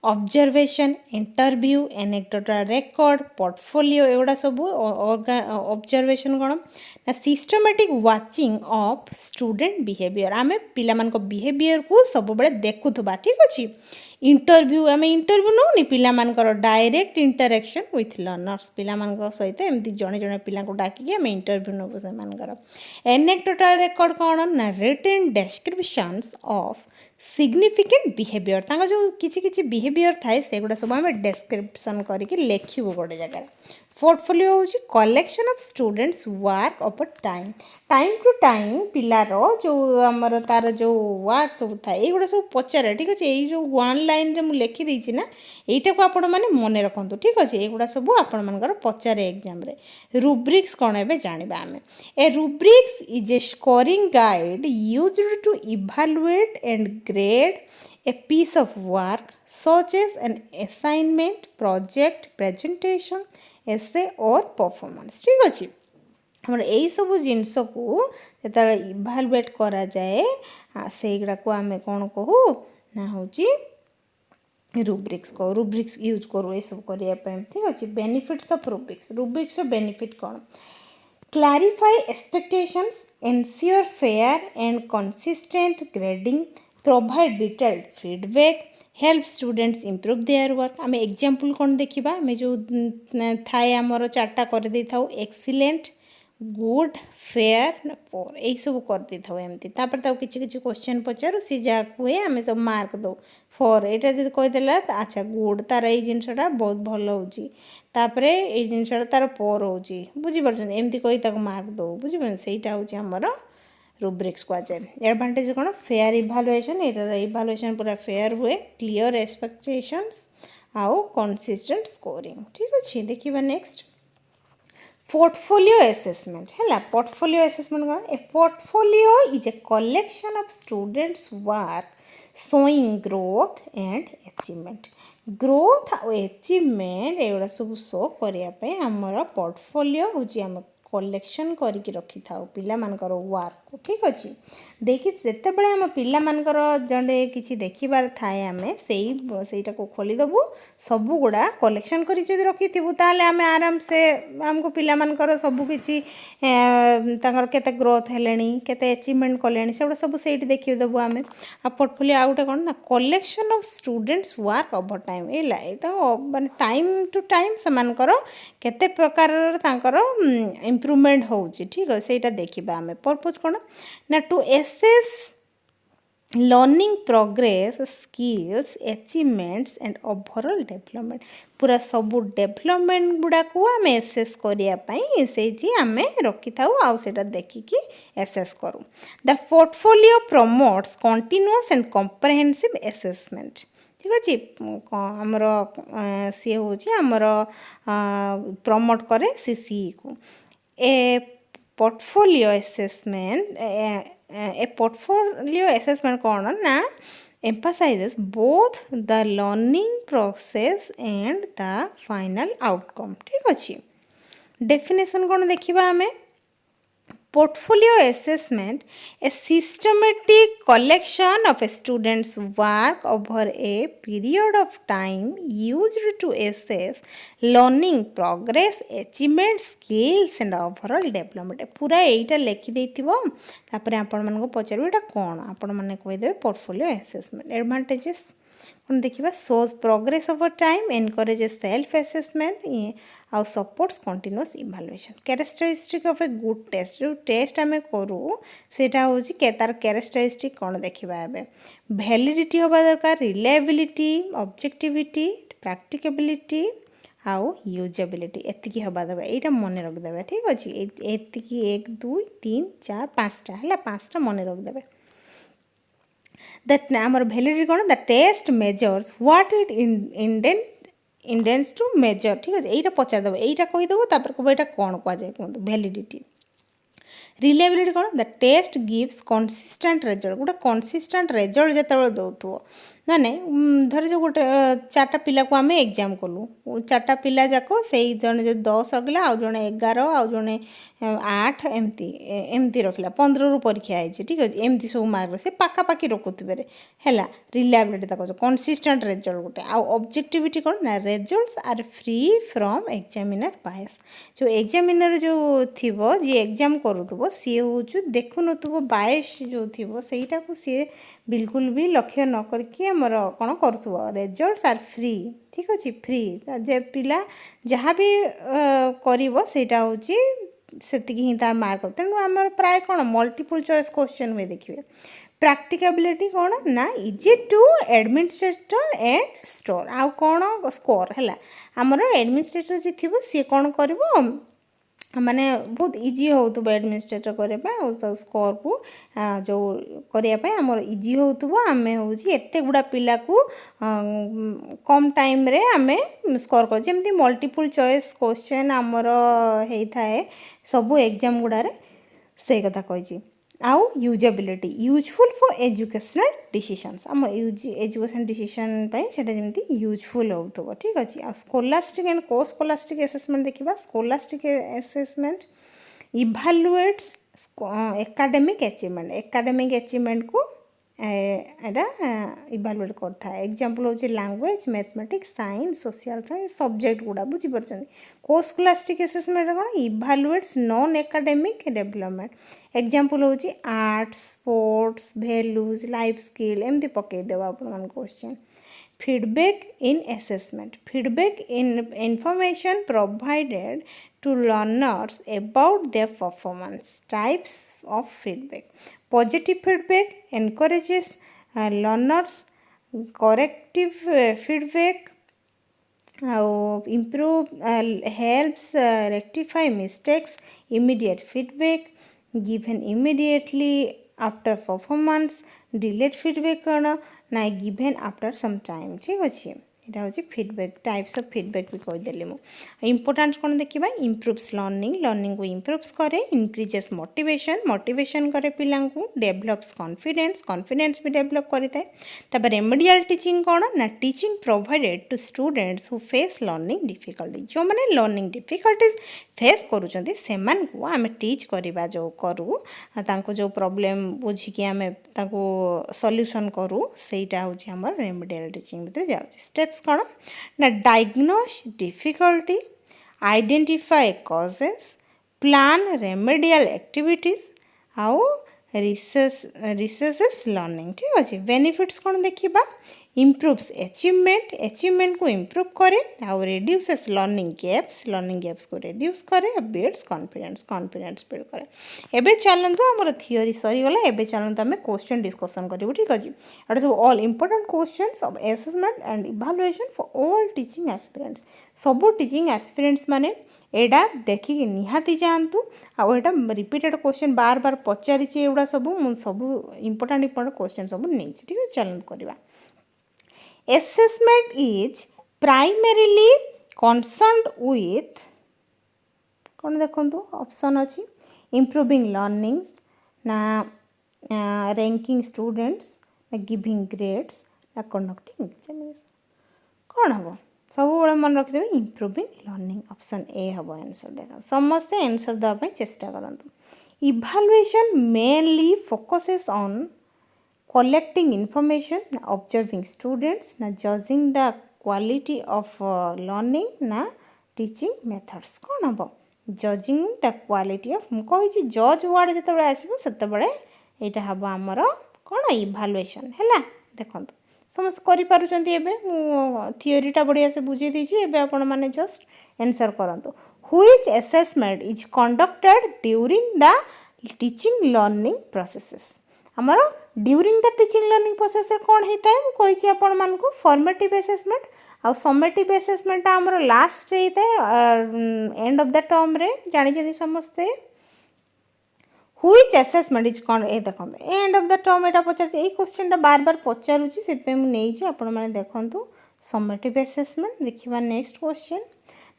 observation interview anecdotal record portfolio एगुड़ा सब ऑब्जर्वेशन कौन ना systematic watching of student behaviour आम पिला बिहेवियर को सब बड़े देखुवा ठीक अच्छे इंटरव्यू आम इंटरव्यू नौनी पिलामानकर डायरेक्ट इंटरेक्शन विथ लर्नर्स पिला सहित एमती जड़े जड़े पिला डाकिकी आम इंटरव्यू नबू से एनेक्डोटल रेकॉर्ड कौन ना रिटन डेस्क्रिप्शंस ऑफ सिग्निफिकेंट बिहेवियर तांका जो किछि बिहेवियर थाए सेगुड़ा सब आम डेस्क्रिप्शन करके लिखू गोटे जगह पोर्टफोलियो हूँ collection of students work of time to time पिलार जो आमर तार जो वर्क सब था ये सब पचारे ठीक अच्छे ये जो वन लाइन रे मुझे लिखिदी ना यहीटा को आपण मैंने मन रखु ठीक अच्छे युवा सब आपण मन पचारे एग्जाम रे रुब्रिक्स कौन है जाना आम a rubrics is a scoring guide used to evaluate and grade a piece of work such as an assignment, project, presentation, essay or performance ठीक अच्छे हमर यही सब जिनस को जो इभालुएट करा जाए से गुड़ाक आम कौन कहू ना हूँ रुब्रिक्स कह रुब्रिक्स यूज करूँ ये सब करने ठीक अच्छे बेनिफिट्स ऑफ रुब्रिक्स बेनिफिट कौन clarify expectations ensure fair and consistent grading provide detailed feedback help students improve their work आम एग्जाम्पल कौन देखा आम जो थाए आमर चार्टा कर दे था एक्सीलेंट गुड फेयर पोर यही सब कर दे था एमती किसी क्वेश्चन पचारू सी जहाँ हुए आम सब मार्क दो फॉर यहाँ जो कहीदेला अच्छा गुड तार ये जिनसा बहुत भल होपर ये जिनसा तार पोर हो बुझीपार एमती कही मार्क दो बुझे सहीटा हूँ आमर रुब्रिक्स कहुए एडवांटेज कौन फेयर इभालुएशन इभालुएशन पूरा फेयर हुए क्लियर एक्सपेक्टेशंस आउ कंसिस्टेंट स्कोरिंग ठीक अच्छे देखिए नेक्स्ट पोर्टफोलियो असेसमेंट है पोर्टफोलियो असेसमेंट कौन ए portfolio is A collection of students work showing growth and achievement growth और अचीवमेंट एगुड़ा सब शो करने आमर पोर्टफोलियो हूँ आम कलेक्शन करके रखी था पिला मानकर वर्क को ठीक अच्छे देखिए जिते बड़े आम पिला मानकर जड़े किसी देखिबार थाए आम सेटा को खोलीदेबू सबू गुड़ा कलेक्शन करके रखी थी ताले आम आराम से आमको पिला मानकर सबकि केते ग्रोथ हेलेनी केते अचीवमेंट कले से सब से देखीदेबू आम आ पोर्टफोलियो आ गोटे कौन ना collection of students work over time ये माने टाइम टू टाइम से केते प्रकार इम्प्रूवमेंट हो ठीक है सहीटा देखा आम पर्पज कौन ना to assess learning progress skills achievements and overall development पूरा सबू डेवलपमेंट गुड़ा को आम एसेस करने से आम रखी था आउटा देखिकी एसेस करूँ the portfolio promotes continuous and comprehensive assessment ठीक अच्छे आमर सी हूँ आमर प्रमोट करे सी को ए पोर्टफोलियो असेसमेंट ए पोर्टफोलियो असेसमेंट कौन ना emphasizes both the learning process and the final outcome ठीक अच्छे डेफिनेशन कौन देखा आम Portfolio assessment, a systematic collection of a student's work over a period of time used to assess learning progress, achievement, skills and overall development. पूरा एटा लिखि देथिबो तापर आपण मन को पचारबो एटा कोन आपण माने कहि देबे portfolio assessment. Advantages कौन देखिबा, shows progress over time, encourages self assessment आउ supports continuous evaluation. Characteristic of a good test, जो टेस्ट आम करूँ सेटा हूँ तार कैरेक्टरिस्टिक कौन देखा एबे, वैलिडिटी होबा दरकार, रिलायबिलिटी, ऑब्जेक्टिविटी, प्रैक्टिकेबिलिटी आउ यूजेबिलिटी एतिकी होबा दरकार. एटा मन रखिदेवे, ठीक अच्छे. एतिकी 1 2 3 4 5टा है, 5टा मन रखिदेवे. दैट आमर वैलिडिटी कौन, the test measures what it intends to measure, ठीक है. यहीटा पचारदेव, यहीटा कहीदेव तापर कह यहाँ कौन कहुए कहूँ. वैलिडिटी. रिलायबिलिटी कौन, the test gives consistent result. गोटे कंसिस्टेंट रिजल्ट जो दौथो माने धर जो गोटे 4टा पिला को आम एग्जाम कलु, 4टा पिला जाक से जड़े 10 रखला, आउ जड़े 11, आउ जड़े 8 एमती रखला, 15 परीक्षा है, ठीक अच्छे. एमती सब मार्क से पाखापाखि रखुवे है. रिलायबिलिटी कह कंसिस्टेंट रिजल्ट गोटे. आउ ऑब्जेक्टिविटी कौन ना, results are free from examiner bias. जो एग्जामिनर जो थी जी एग्जाम करूब सी हूँ देखु नुब बायस जो थी सहीटा को सी बिल्कुल भी लक्ष्य न करके आमर कौन करूब. रिजल्ट्स आर फ्री, ठीक अच्छे. फ्री जे पिला जहाँ भी करा हूँ से ही तार मार्क. तेणु आमर प्राय कौन मल्टीपल चॉइस क्वेश्चन हुए देखिए. प्रैक्टिकेबिलिटी कौन ना, easy to administrator and store. आउ कौन स्कोर है आमर एडमिनिस्ट्रेटर जी थी सी कौन कर माने बहुत इजी हो एडमिनिस्ट्रेटर करने स्कोर को जो करने आमर इजी हो आम हूँ एत गुड़ा पिला को कम टाइम रे आम स्कोर कर जमी मल्टीपल चॉइस क्वेश्चन आमर होता है सबू एग्जाम गुड़ारे से कथा कही. आउ usability, useful for educational decisions. आम एजुकेशन डिसीजन से जमी यूजफुल हो, ठीक अच्छे. आ स्कोलास्टिक एंड को स्कोलास्टिक असेसमेंट देखा. स्कोलास्टिक असेसमेंट इभालुएट्स एकाडेमिक अचीवमेंट को एटा इभालुएट करता है. एग्जांपल होची language, mathematics, science, social science subject गुड़ा बुझीपार. को स्कोलास्टिक असेसमेंट कौन, इभालुएट्स नॉन एकाडेमिक डेवलपमेंट. एग्जांपल होची arts, sports, values, life skill एमती पकईदेव आप question. Feedback in assessment, feedback in information provided to learners about their performance. Types of feedback. Positive feedback encourages learners. Corrective feedback improve helps rectify mistakes. Immediate feedback given immediately after performance. Delayed feedback ना given after some time, ठीक अच्छे. यहाँ हूँ feedback, types of feedback भी कहीदेली मुझे. Important कौन देखा, improves learning को इम्प्रूव्स करे, इंक्रीजेस मोटिवेशन करे पिला को, डेभलप्स कॉन्फिडेंस भी डेभलप करें. तापर रेमेडियल टीचिंग कौन ना, teaching provided to students who face learning difficulty. जो मैंने लर्निंग डिफिकल्टी फेस करुँच से आम टीच करवा जो करूँ जो प्रॉब्लम बुझिकी आम सॉल्यूशन करूँ सेटा हूँ आमर रेमेडियल टीचिंग भीतर जाऊँ. स्टेप्स कौन ना, diagnose difficulty, identify causes, plan remedial activities आउ रिसर्चेस लर्निंग, ठीक अच्छे. बेनिफिट्स कौन देखा, इम्प्रूव्स अचीवमेंट को इम्प्रूव करे, आउ रिड्यूसेस लर्निंग गैप्स को रिड्यूस करे, बिल्ड्स कॉन्फिडेंस बिल्ड करे. एबे चलतु आमर थियोरी सरीगला. एबे चलतु आम क्वेश्चन डिस्कसन करूँ, ठीक अच्छे. एटा सब all important questions of assessment and evaluation for all teaching aspirants. सबू टीचिंग एस्पिरेंट्स माने एडा देखिए निहाती जातु. आटा रिपीटेड क्वेश्चन बार बार पचारि एगुड़ा सब इंपोर्टेंट क्वेश्चन सब नहीं, ठीक है. चलन करवा. Assessment is primarily concerned with कौन देखो ऑप्शन अच्छी, इम्प्रूविंग लर्निंग ना, रैंकिंग स्टूडेंट्स ना, गिविंग ग्रेड्स ना, कंडक्टिंग एग्जामिनेशन. कौन हम सब मन रखिदेवे, इम्प्रूविंग लर्निंग. ऑप्शन ए हम आंसर. देखा समस्ते आंसर देवाई चेष्टा करते. Evaluation mainly focuses on collecting information, observing students, judging the quality of learning, teaching methods. कौन हम judging the quality of कही judge word जो आसो से यहाँ हम आमर कौन इभालुएसन है देखो समस्त करें थियोरीटा बढ़िया से बुझे दीजिए एवं आपण मैंने जस्ट आंसर करूँ which assessment is conducted during the teaching learning processes आमर during the teaching learning process कौन होता है मुझे आपण मानक फॉर्मेटिव असेसमेंट आ समेटिव असेसमेंट आमर लास्ट होता है एंड ऑफ द टर्म रे जानी समस्ते व्हिच असेसमेंट इज कौन ए देखो एंड ऑफ द टर्म एटा पचार ये क्वेश्चन बार बार पचारूची से मुझे आपण मैंने देखूँ समेटिव असेसमेंट देखा next question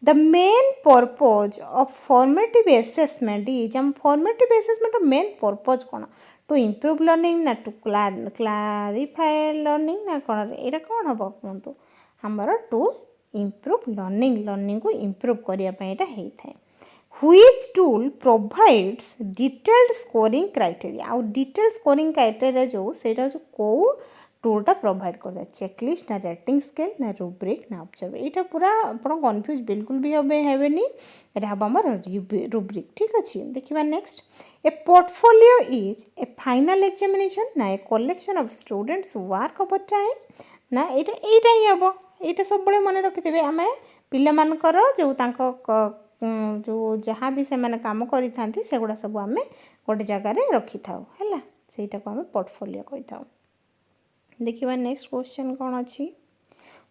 the main purpose of formative assessment is हम फॉर्मेटिव असेसमेंट मेन पर्पज कौन टू इम्प्रूव लर्निंग ना टू क्लारिफाई लर्निंग ना कौन यहाँ कौन हम कहतु आमर टू इम्प्रूव लर्निंग को इम्प्रूव करने होता है which tool provides detailed scoring criteria आउ detailed scoring criteria जो सेटा जो को टूलटा प्रोवाइड करता है चेकलिस्ट ना रेटिंग स्केल ना रूब्रिक ना ऑब्जर्व यहाँ पूरा आप कन्फ्यूज बिल्कुल भी हेनी ये हम आम रूब्रिक ठीक अच्छे देखा next a portfolio is a final examination ना a collection of students work over time ना यहाँ ही हम यहाँ सब मन रखिथे आम पिलामानकर जो जो जहाँ भी से मैंने काम करी से गुड़ा सब आम गोटे जगार रखी था है सहीटा को आम पोर्टफोलियो कही था देखिए नेक्स्ट क्वेश्चन कौन अच्छी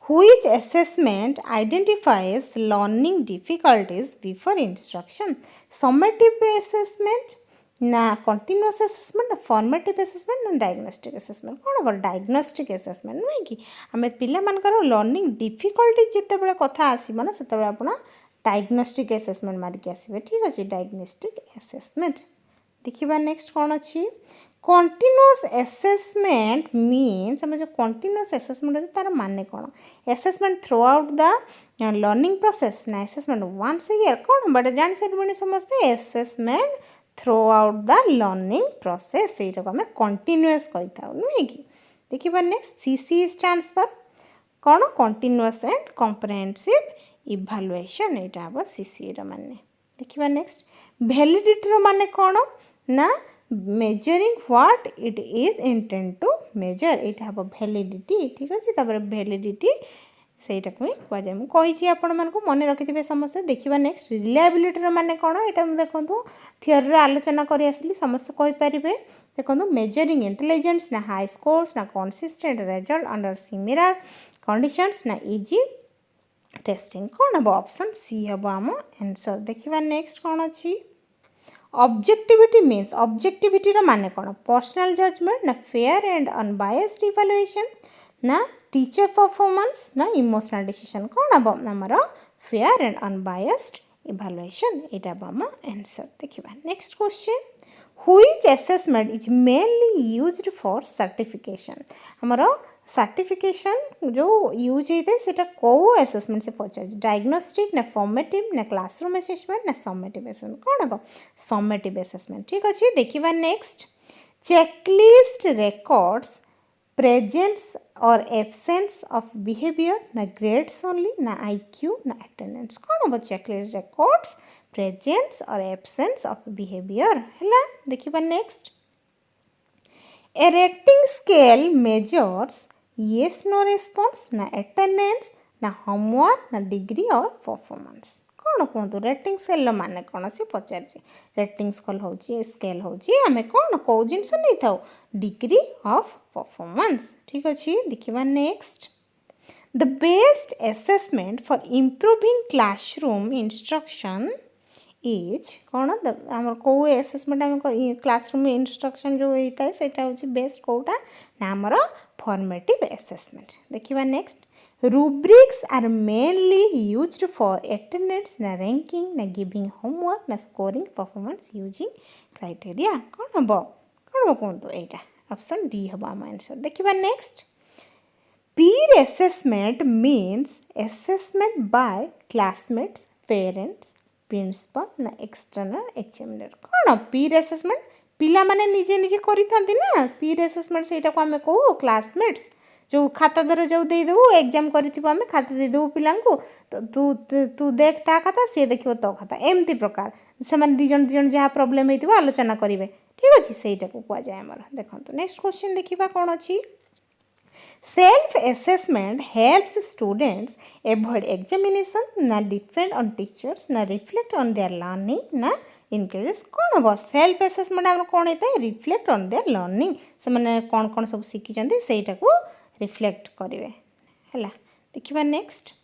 which assessment identifies learning difficulties before instruction summative assessment ना कंटिन्यूअस असेसमेंट ना फॉर्मेटिव असेसमेंट ना डायग्नोस्टिक असेसमेंट कौन हम डायग्नोस्टिक असेसमेंट नुहे कि आम पिलामानकर लर्निंग डिफिकल्टी जितेबाला कथा आसो ना से आप डायग्नोस्टिक असेसमेंट मारिक आसबे ठीक अच्छे डायग्नोस्टिक असेसमेंट देखिए नेक्स्ट कौन अच्छी कंटिन्यूअस असेसमेंट मीन्स आम जो कंटिन्यूअस असेसमेंट अच्छे तार माने कौन assessment through out the learning process ना असेसमेंट वन्स ईयर कौन बट जान सारे समस्ते assessment through out the learning process यहाँ को आम कंटिन्यूअस कही था नुहे कि देखिए नेक्स्ट सीसी स्टैंड्स फॉर कौन कंटिन्यूअस एंड कॉम्प्रिहेंसिव इभालुएशन यहाँ हम सीसी माने देखिए नेक्स्ट वैलिडिटी माने कौन ना measuring what it is intend to measure यहाँ हम वैलिडिटी ठीक अच्छे तापर वैलिडिटी सेटा को कहुए मुझे आपण मानक मन रखिथे समस्ते देखा नेक्स्ट रिलायबिलिटी माने कौन यहाँ देखो थियोरी आलोचना कर आसली समस्त कहींपारे देखो मेजरिंग इंटेलिजेंस ना हाई स्कोर्स ना consistent result under similar conditions ना इजी टेस्टिंग कौन हम ऑप्शन सी हम आम आंसर देखा नेक्स्ट कौन अच्छी ऑब्जेक्टिविटी मीन्स ऑब्जेक्टिविटी माने कौन पर्सनल जजमेंट ना फेयर एंड अनबायस्ड इवैल्यूएशन ना टीचर परफॉर्मेंस ना इमोशनल डिसीजन कौन हम आमर फेयर एंड अनबायस्ड इवैल्यूएशन यहाँ हम आंसर देखा next question which assessment is mainly used for certification आमर सर्टिफिकेशन जो यूज होता है सेटा कौ असेसमेंट से पचार डायग्नोस्टिक ना फॉर्मेटिव ना क्लासरूम असेसमेंट ना समेटिव असेसमेंट कौन हम समेटिव असेसमेंट ठीक अच्छे देखा नेक्स्ट चेकलिस्ट रेकॉर्ड्स प्रेजेंस और एब्सेंस ऑफ बिहेवियर ना ग्रेड्स ओनली ना IQ ना अटेंडेंस कौन हम चेकलिस्ट रेकॉर्ड्स प्रेजेंस और एब्सेंस ऑफ बिहेवियर है देखा next A rating scale measures yes no response ना अटेंडेंस ना होमवर्क ना डिग्री और परफॉर्मेंस कौन कहतु रेटिंग स्केल माने कौन सी पचार रेटिंग स्केल हूँ आम कौन कौ जिनस नहीं था डिग्री ऑफ परफॉर्मेंस ठीक अच्छे देखा next the best assessment for improving classroom instruction is कौन आम कौ असेसमेंट आम क्लासरूम इंस्ट्रक्शन जो होता है सेटा हूँ बेस्ट कौटा ना आमर फॉर्मेटिव असेसमेंट देखा next rubrics are mainly used for attendance ना रैंकिंग ना गिविंग होमवर्क ना स्कोरिंग परफॉर्मेंस यूजिंग क्राइटेरिया कौन हम कहतु यहाँ ऑप्शन डी हम आम आंसर देखा next peer assessment means assessment by classmates parents principal ना एक्सटर्नल एग्जामिनर कौन पीर असेसमेंट पिला माने निजे निजे करि थांती ना पीर असेसमेंट सेटा को हमें कहू क्लासमेट्स जो खाता धर जो दे देबू एग्जाम करथिबो हमें खाता दे देबू पिलांको तो तू तू देख ता खाता से देखिबो तो खाता एमती प्रकार से माने दिजन दिजन जहाँ प्रॉब्लम हेतिबो आलोचना करिवे ठीक अछि सेटा को कुआ जाय हमर देखंतु नेक्स्ट क्वेश्चन देखिबा कोन अछि self assessment helps students avoid examination ना डिपेंड ऑन टीचर्स ना रिफ्लेक्ट ऑन देयर लर्निंग ना इनक्रेजेस कौन हम सेल्फ असेसमेंट आम कौन होता है रिफ्लेक्ट ऑन देयर लर्निंग से मैंने कौन कौन सब शिखी सेटा को रिफ्लेक्ट करेंगे है देखिए next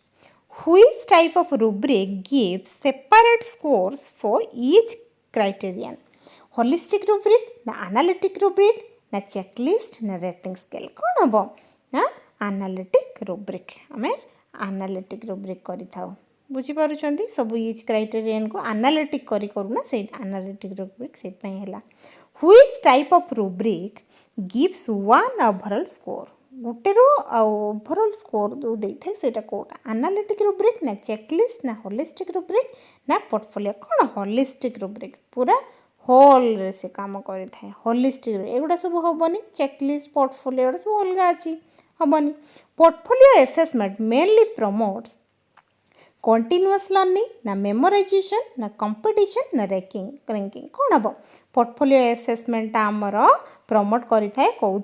which type of rubric gives separate scores for each criterion holistic rubric ना एनालिटिक रूब्रिक ना चेकलिस्ट ना रेटिंग स्केल कौन हम ना एनालिटिक रूब्रिक आम एनालिटिक रूब्रिक करिथाउ बुझीपारुचंदी सब ईच क्राइटेरियन को एनालिटिक करूना से एनालिटिक रूब्रिक से है which type of rubric gives one overall score गोटेरु ओवरऑल स्कोर जो देते सेटा कोटा एनालिटिक रूब्रिक ना चेकलिस्ट ना होलिस्टिक रूब्रिक ना पोर्टफोलियो कौन होलिस्टिक रूब्रिक पूरा होल रे से काम करें होलिस्टिक एगुड़ा सब हेनी चेकलिस्ट पोर्टफोलियो सब अलग अच्छी हेनी portfolio assessment mainly promotes continuous learning ना मेमोराइजेशन ना कंपटीशन ना रैंकिंग कौन हम पोर्टफोलियो असेसमेंट आमर प्रमोट करें कौन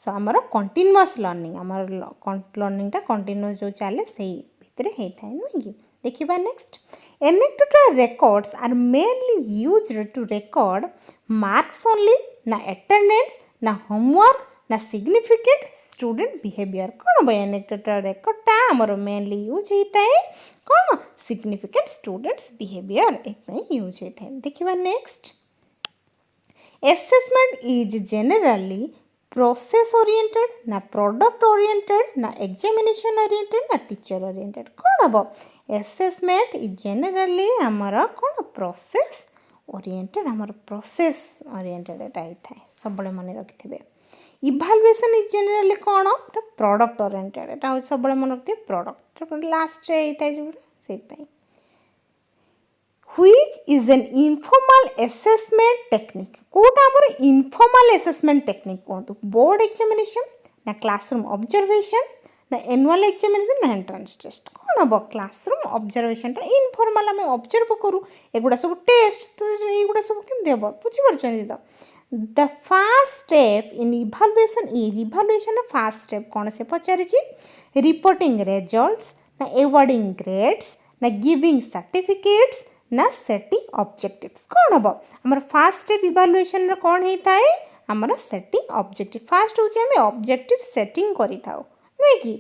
आमर कंटिन्यूअस लर्निंग आमर लर्निंगटा कंटिन्यूअस जो चले से भितर होता है नुह कि देखिए next anecdotal records are mainly used to record marks only ना अटेंडेंस ना होमवर्क ना सिग्निफिकेंट स्टूडेंट बिहेवियर कौन हम एनेक्डोटल रेकॉर्डटा आमर मेनली यूज होता है कौन सिग्निफिकेंट स्टूडेंट्स बिहेवियर इतना यूज होता है देखिए next assessment is generally process oriented ना प्रोडक्ट ओरिएंटेड ना एग्जामिनेशन ओरिएंटेड ना टीचर ओरिएंटेड कौन हम असेसमेंट इज जनरली आमर कौन प्रोसेस ओरिएंटेड आमर प्रोसेस ओरिएंटेड एटा होता है सब मन रखिथे इभालुएसन इज जनरली कौन प्रोडक्ट ओरिएंटेड एटा सब मन रखिथे प्रोडक्ट लास्ट होता है से which is an informal assessment technique Kota हमर informal assessment technique कहतु बोर्ड एग्जामिनेशन ना क्लासरूम ऑब्जर्वेशन ना एनुअल एग्जामिनेशन ना एंट्रेंस टेस्ट कौन हम क्लासरूम ऑब्जर्वेशन टा इनफॉर्मल आम ऑब्जर्व करूँ एगुड़ा सब टेस्ट तो एगुड़ा सब केमती हम बुझीपार तो the fast step in evaluation is evaluation fast step कौन से पचारि रिपोर्टिंग रिजल्ट्स ना एवार्डिंग ग्रेड्स ना गिविंग सर्टिफिकेट्स ना सेटिंग ऑब्जेक्टिव्स कौन हम आमर फास्ट स्टेप इवालुएशन कौन होता है आमर सेटिंग ऑब्जेक्टिव फास्ट हूँ आम ऑब्जेक्टिव सेटिंग करि थाउ नुहे कि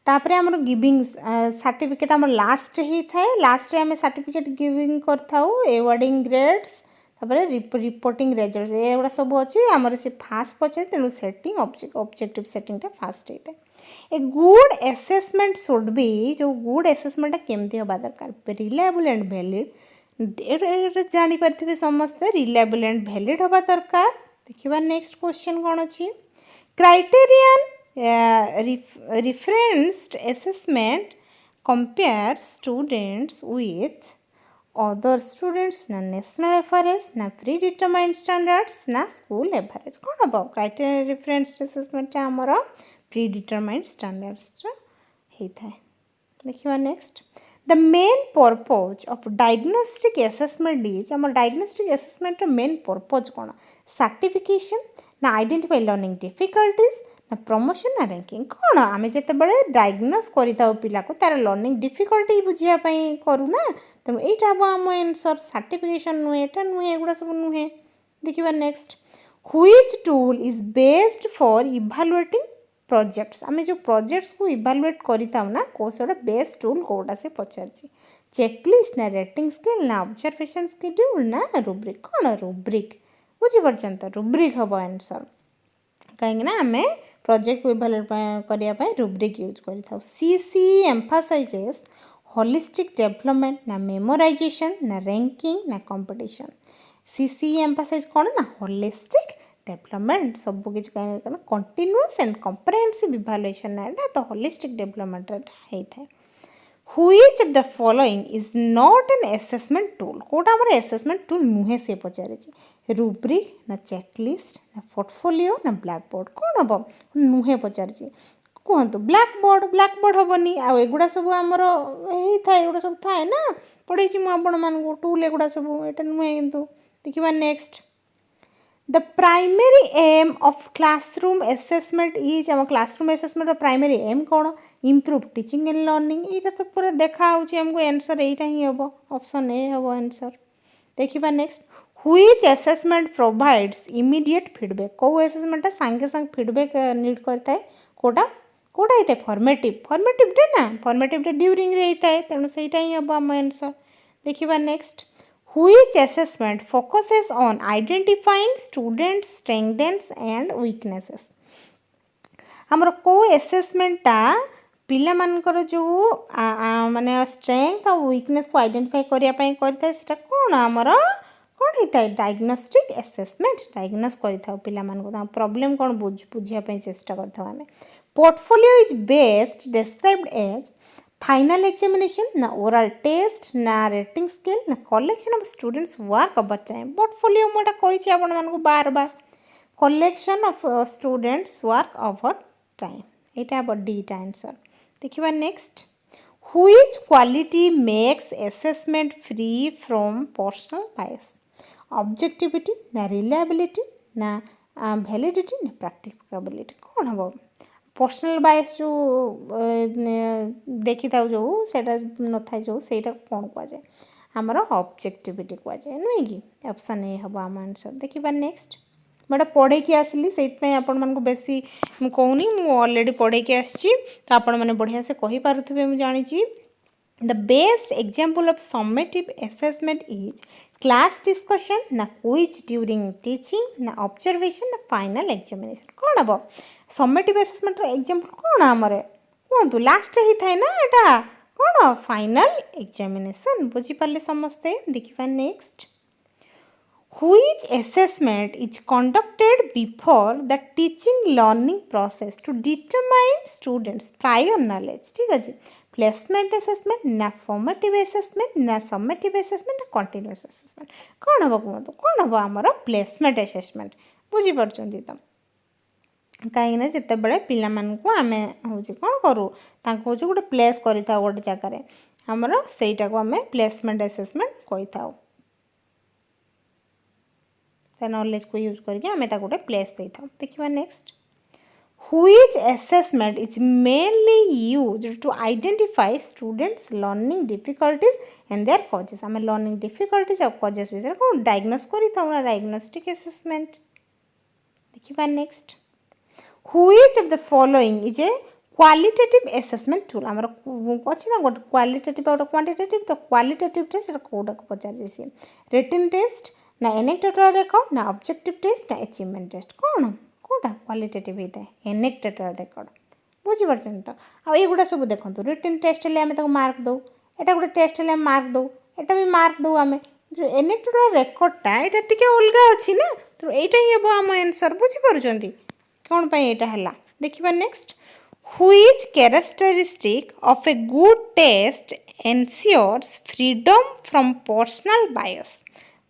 तापरे आमर गिविंग सर्टिफिकेट आमर लास्ट होता है लास्ट आम सर्टिफिकेट गिविंग करथाउ एवार्डिंग ग्रेड्स तापरे रिपोर्टिंग रिजल्ट्स एगुड़ा सब अच्छे आमर से फास्ट पचे तेणु सेटिंग ऑब्जेक्टिव सेटिंगटा फास्ट होता है a good assessment should be जो गुड असेसमेंट केमती होगा दरकार रिलायबल एंड वैलिड जानी पारे समस्ते रिलायबल एंड वैलिड होगा दरकार देखिए नेक्स्ट क्वेश्चन कौन अच्छी criterion referenced assessment compares students with other students ना national average ना predetermined standards ना school average कौन हम criteria referenced assessment आमर predetermined standards होता है देखिए next the main purpose of diagnostic assessment is आम डायग्नोस्टिक असेसमेंट मेन पर्पज कौन सर्टिफिकेशन ना आइडेंटिफाई लर्निंग डिफिकल्टीज ना प्रमोशन ना रैंकिंग कौन आम जिते डायग्नोस करा पिला को तार लर्निंग डिफिकल्टी बुझापी करूना तेणु यहाँ हम आम एनसर सर्टिफिकेशन नुहे एटा नुहे एगुड़ा सब नुहे देखिए next which tool is based for evaluating projects आम जो प्रोजेक्ट्स को इभालुएट करताऊ ना कौ से बेस्ट टूल कौटा से पचार चेकलिस्ट ना रेटिंग स्केल ना ऑब्जर्वेशन शेड्यूल ना रूब्रिक कौन रूब्रिक बुझीपार रूब्रिक हम आंसर कहीं आम प्रोजेक्ट को इभालुएट करने रूब्रिक यूज कर सी एम्फासाइजेस होलिस्टिक डेवलपमेंट ना मेमोराइजेशन ना रैंकिंग ना कंपटीशन सी एम्फासाइज कौन ना होलिस्टिक डेवलपमेंट सब किसी कंटिन्यूअस एंड कम्प्रेहेंसिव इभालुएशन ना तो होलिस्टिक डेवलपमेंट होता है Which of the following is not an assessment tool? Kota हमर assessment tool नुहे से पचारे rubric ना checklist ना portfolio ना blackboard कौन हम नुहे पचारे कहतु ब्लैकबोर्ड हेनी आगुड़ा सब आमर होता है सब थाए ना पढ़े मुझे टूल एगुड़ा सब ये नुहे कि देखा next the primary aim of classroom assessment is आम क्लासरूम असेसमेंट प्राइमरी एम कौन इम्प्रूव टीचिंग एंड लर्निंग यहाँ तो पूरा देखा आमको आंसर यहाँ ही हम ऑप्शन ए हम आंसर देखा next which assessment provides immediate feedback कौ असेसमेंट सांगे सांगे फीडबैक नीड करता है कोटा कोटा होता है फॉर्मेटिव ना फॉर्मेटिव ड्यूरिंग होता है तेणु से ही हम आम आंसर देखा next Which assessment focuses on identifying students' strengths and weaknesses? हमर को असेसमेंटा पिला मानकर जो माने स्ट्रेंथ और वीकनेस को आइडेंटिफाई करिया पई करता सेटा कोन हमर कोन होता है डायग्नोस्टिक असेसमेंट डायग्नोस करिथाउ पिला मान को प्रॉब्लम कोन बुझिया पई चेष्टा करथाउ हमें portfolio is best described as final examination ना ओरल टेस्ट ना रेटिंग स्केल ना collection of students work over time portfolio मोटा कही आपण मानक बार बार collection of students work over time यहाँ हम डीटा आंसर देखा next which quality makes assessment free from personal bias objectivity ना रिलायबिलिटी ना वैलिडिटी ना प्रैक्टिकबिलिटी कौन हम पर्सनल बायस जो देखी था जो सेटा न था जो सेटा कौन कहुए आमर ऑब्जेक्टिविटी कहुए नुहे कि ऑप्शन ए हम आम आंसर देखा नेक्स्ट मैं पढ़े की आसली से आपण मानक बेसी कहूनी मुझे ऑलरेडी पढ़े की आसी तो आपण मैंने बढ़िया से कही पारुथिबे मु जानी the best example of summative assessment is class discussion ना क्विज ड्यूरिंग टीचिंग ना ऑब्जर्वेशन ना फाइनल एग्जामिनेशन कौन हम समेटिव असेसमेंट एग्जांपल कौन आमर कहतु लास्ट ही थाए ना एटा कौन फाइनल एग्जामिनेशन बुझीपारे समस्ते देखा next Which assessment is conducted before the teaching learning process to determine students prior knowledge ठीक है प्लेसमेंट असेसमेंट ना फॉर्मेटिव असेसमेंट ना समेटिव असेसमेंट ना कंटिन्यूअस असेसमेंट कौन हम कहतु कौन हम आमर प्लेसमेंट असेसमेंट बुझीपार तो कहीं जिते बड़े पिला मानकु आमे हूँ कौन करूँ हूँ गोटे प्लेस कर गोटे जगार आमर सेटा को आम प्लेसमेंट असेसमेंट कही नॉलेज को यूज करके आम गोटे प्लेस दे था देखा next which assessment is mainly used to identify students learning difficulties and their causes आम लर्निंग डिफिकल्टीज और कॉजेस विषय कौन डायग्नोस कर डायग्नोस्टिक असेसमेंट देखा next which of the following is a qualitative assessment tool आमर अच्छी ना गोटे क्वालिटेटिव और क्वांटिटेटिव तो क्वालिटेटिव टेस्ट कौटा को पचार सी रिटन टेस्ट ना एनेक्टोटल रिकॉर्ड ना ऑब्जेक्टिव टेस्ट ना अचीवमेंट टेस्ट कौन कौटा क्वालिटेटिव होता है एनेक्टोटल रिकॉर्ड बुझीपारे तो आगुड़ा सब देखो रिटन टेस्ट आम मार्क दो यहाँ गोटे टेस्ट मार्क दो यहाँ भी मार्क दो आम जो एनेक्टोटल रिकॉर्डटा यहाँ टी अलग अच्छी ना तो यहाँ ही हम आम आंसर बुझीपार कौन यहाँ है देखा next which characteristic of a good test ensures freedom from personal bias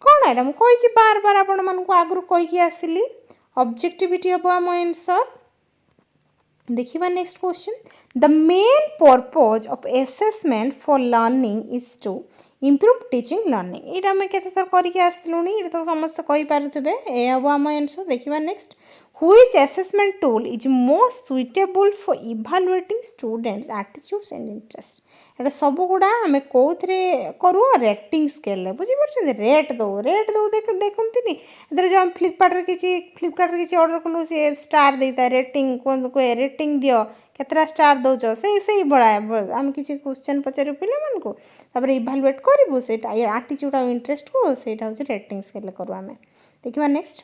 कौन है मुझे बार बार आपण मानक आगु कहीकि आसली ऑब्जेक्टिविटी हम आम आंसर देखा next question the main purpose of assessment for learning is to improve teaching learning ये आम केते थर करके आसलुँ ये तो समस्त कही पारुथिबे ए हम आम आंसर देखा next which assessment tool is most suitable for evaluating students attitudes and interest ये सब गुड़ा आम कौथे करूँ रेटिंग स्केल बुझीपार रेट दो देखते इधर जो आम फ्लिपकार्ट किसी ऑर्डर कलु सी स्टार देता है रेटिंग कहे रेटिंग दियो केतरा स्टार दौच से बड़ा आम किसी क्वेश्चन पचारू पिला मानक तापर इभालुएट करूँ से एटीट्यूड और इंटरेस्ट को सहीटा हूँ रेटिंग स्केल करूँ आम देखा next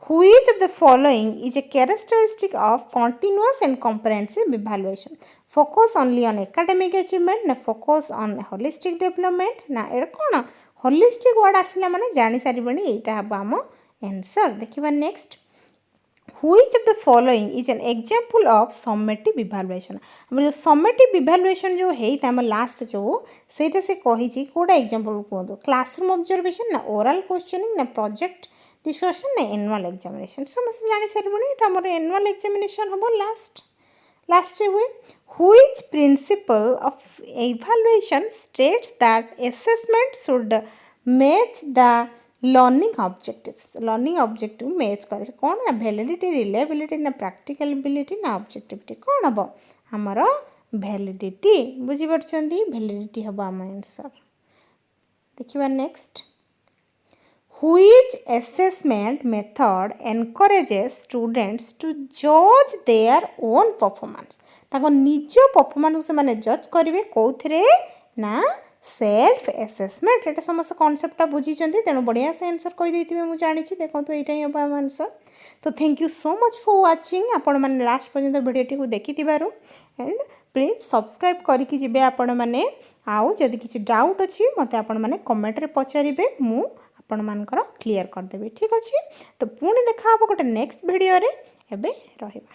Which of the following is a characteristic of continuous and comprehensive evaluation? Focus only on academic achievement, ना focus on holistic development, ना ये कौन holistic word आसला माने जानी सारी बनी यहाँ हम आम आंसर देखा next Which of the following is an example of summative evaluation? हम जो summative evaluation जो है हम लास्ट जो सेटा से कही कोड़ा एग्जांपल कहतो क्लासरूम ऑब्जर्वेशन ना ओरल क्वेश्चनिंग ना प्रोजेक्ट डिस्कशन ना एनुअल एग्जामिनेशन समस्त जानी सारे एटा हमर एनुअल एग्जामिनेशन हम लास्ट हुए which principle of evaluation states that assessment should match the learning objective match करे कौन ना वैलिडिटी रिलायबिलिटी ना प्रैक्टिकलिटी ना ऑब्जेक्टिविटी कौन हम हमर वैलिडिटी बुझी परछंती वैलिडिटी हम आम आंसर देखिबा next which assessment method encourages students to judge their own performance ताको निज परफॉर्मेंस से माने जज करिवे कोथरे ना सेल्फ असेसमेंट एटा समस्त कॉन्सेप्ट बुझी तेणु बढ़िया से आंसर कही देथिबे मु जानि छी देखंतु एटा ही हम आंसर तो thank you so much for watching आपण माने लास्ट पर्यंत वीडियो को देखि थिबारु एंड प्लीज सब्सक्राइब करके जिबे आपण माने आउ जदि किछि डाउट अछि मते आपण माने कमेंट रे पचारिबे मु आपण मानकर क्लियर कर देबे ठीक अछि तो पुणी देखा हबो गोटे नेक्स्ट वीडियो रे एबे रहिबा।